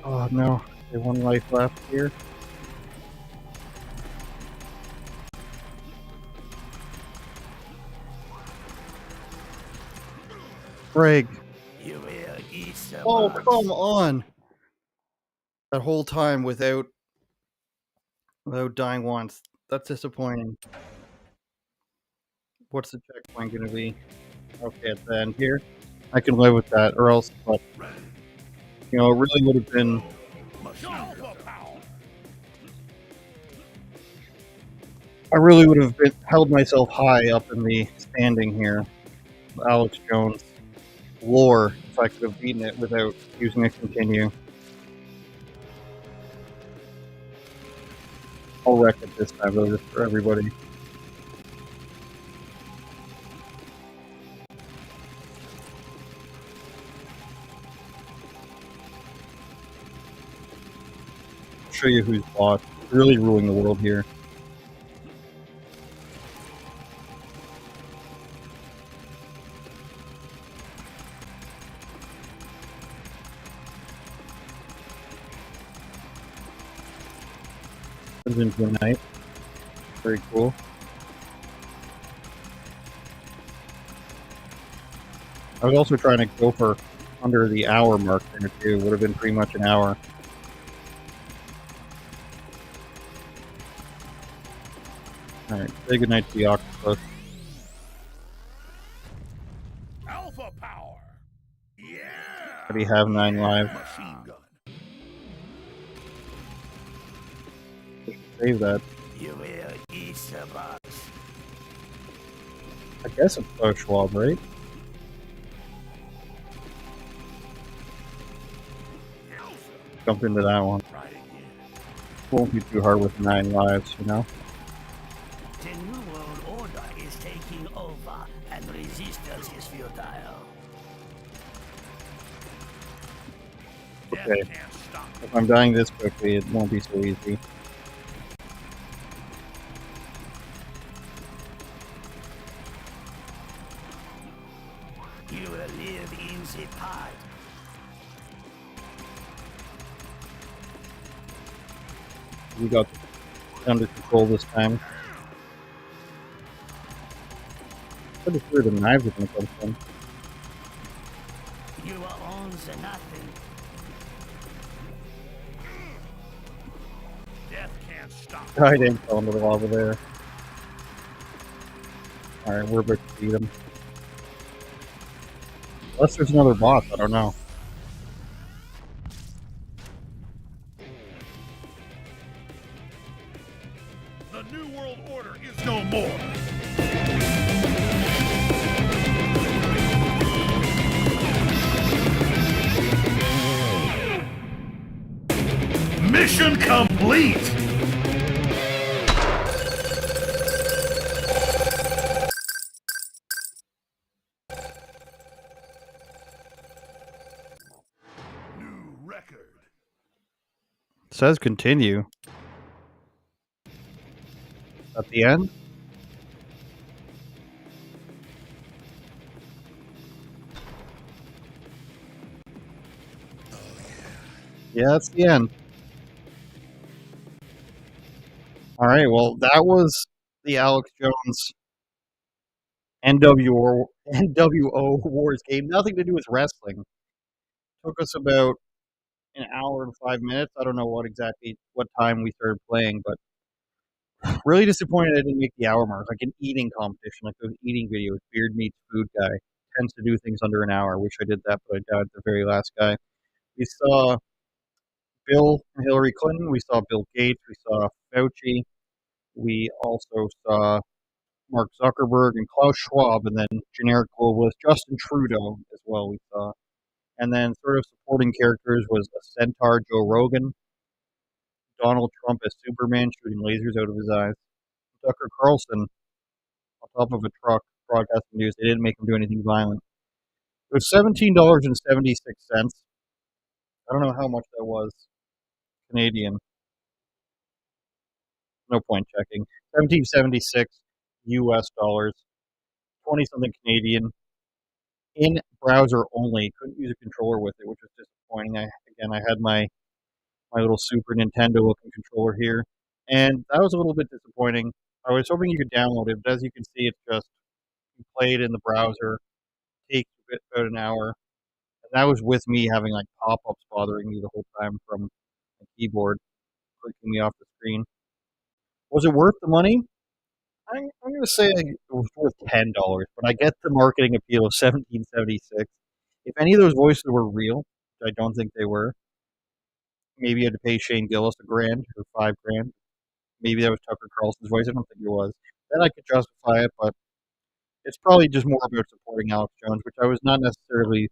Speaker 4: Oh no, there's one life left here. Frig.
Speaker 6: You will eat some.
Speaker 4: Oh, come on! That whole time without dying once. That's disappointing. What's the checkpoint going to be? Okay, at the end here. I can live with that, or else, but, you know, it really would have been... I really would have held myself high up in the standing here. Alex Jones lore, if I could have beaten it without using a continue. I'll wreck it this time, though, just for everybody. I'll show you who's boss. Really ruling the world here. Turns into a knife. Very cool. I was also trying to go for under the hour mark there too. Would have been pretty much an hour. Alright, say goodnight to the octopus.
Speaker 1: Alpha power. Yeah.
Speaker 4: Already have 9 lives.
Speaker 1: Machine gun.
Speaker 4: Save that.
Speaker 6: You will eat the box.
Speaker 4: I guess it's Klaus Schwab, right? Jump into that one. Won't be too hard with 9 lives, you know?
Speaker 6: The New World Order is taking over, and resistance is futile.
Speaker 4: Okay. If I'm dying this quickly, it won't be so easy.
Speaker 6: You will live in the pod.
Speaker 4: We got it under control this time. Pretty sure the knives are going to come from.
Speaker 6: You are on the nothing.
Speaker 1: Death can't stop.
Speaker 4: I didn't fall into the lava there. Alright, we're about to beat him. Unless there's another boss, I don't know.
Speaker 1: The New World Order is no more. Mission complete. New record.
Speaker 4: It says continue. At the end? Yeah, that's the end. Alright, well, that was the Alex Jones NWO Wars game. Nothing to do with wrestling. Took us about an hour and 5 minutes. I don't know what time we started playing, but really disappointed I didn't make the hour mark. Like an eating competition, like those eating videos. Beard Meets Food Guy tends to do things under an hour. Wish I did that, but I died the very last guy. We saw Bill and Hillary Clinton. We saw Bill Gates. We saw Fauci. We also saw Mark Zuckerberg and Klaus Schwab, and then generic globalist Justin Trudeau as well. We saw, and then sort of supporting characters was a centaur Joe Rogan, Donald Trump as Superman shooting lasers out of his eyes, Tucker Carlson on top of a truck broadcasting news. They didn't make him do anything violent. It was $17.76. I don't know how much that was Canadian. No point checking. $17.76 US dollars. 20 something Canadian. In browser only. Couldn't use a controller with it, which was disappointing. I had my little Super Nintendo looking controller here, and that was a little bit disappointing. I was hoping you could download it, but as you can see, it's just you play it in the browser. Takes about an hour, and that was with me having like pop-ups bothering me the whole time from the keyboard, clicking me off the screen. Was it worth the money? I'm going to say it was worth $10, but I get the marketing appeal of 1776. If any of those voices were real, which I don't think they were, maybe you had to pay Shane Gillis $1,000 or $5,000. Maybe that was Tucker Carlson's voice. I don't think it was. Then I could justify it, but it's probably just more about supporting Alex Jones, which I was not necessarily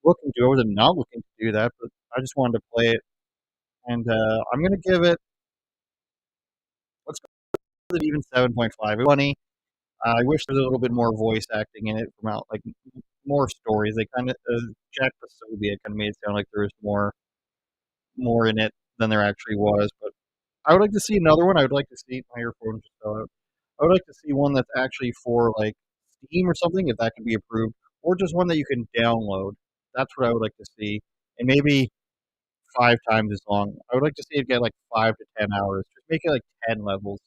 Speaker 4: looking to. I wasn't not looking to do that, but I just wanted to play it. And I'm going to give it, let's go with it even 7.5. It's funny. I wish there was a little bit more voice acting in it from out, like more stories. They kind of, Jack Pasobia kind of made it sound like there was more in it than there actually was. But I would like to see another one. I would like to see my earphone just fell out. I would like to see one that's actually for like Steam or something, if that can be approved, or just one that you can download. That's what I would like to see, and maybe 5 times as long. I would like to see it get like 5 to 10 hours. Just make it like 10 levels.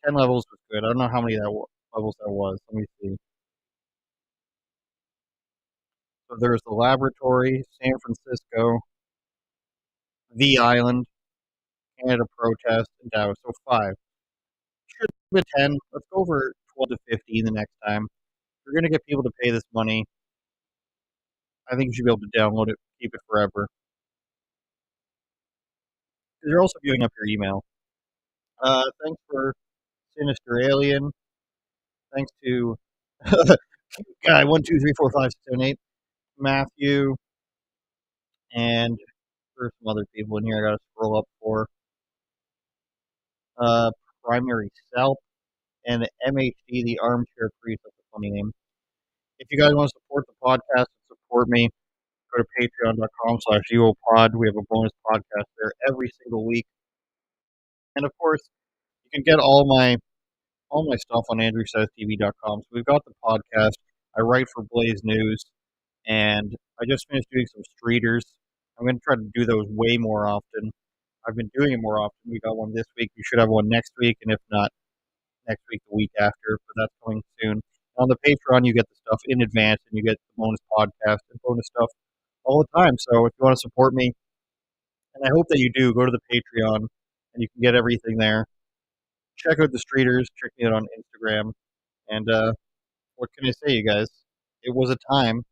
Speaker 4: 10 levels was good. I don't know how many levels that was. Let me see. So there's the laboratory, San Francisco, the island, Canada protest, and Dallas. So 5. Should be 10. Let's go over 12 to 15 the next time. If you're going to get people to pay this money, I think you should be able to download it, keep it forever. They're also viewing up your email. Thanks for Sinister Alien. Thanks to guy 1, 2, 3, 4, 5, 6, 7, 8, Matthew, and there's some other people in here I gotta scroll up for. Primary Self and MHD, the Armchair Priest. That's a funny name. If you guys want to support the podcast and support me, go to patreon.com/UOPod. We have a bonus podcast there every single week. And of course, you can get all my stuff on andrewsaystv.com. So we've got the podcast. I write for Blaze News, and I just finished doing some streeters. I'm going to try to do those way more often. I've been doing it more often. We got one this week. We should have one next week, and if not, next week, the week after. But that's coming soon. On the Patreon, you get the stuff in advance, and you get the bonus podcast and bonus stuff all the time. So if you want to support me, and I hope that you do, go to the Patreon, and you can get everything there. Check out the streeters. Check me out on Instagram. And what can I say, you guys? It was a time.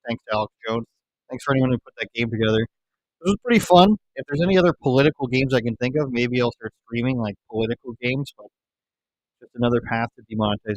Speaker 4: Thanks to Alex Jones. Thanks for anyone who put that game together. It was pretty fun. If there's any other political games I can think of, maybe I'll start streaming like political games. But just another path to demonetize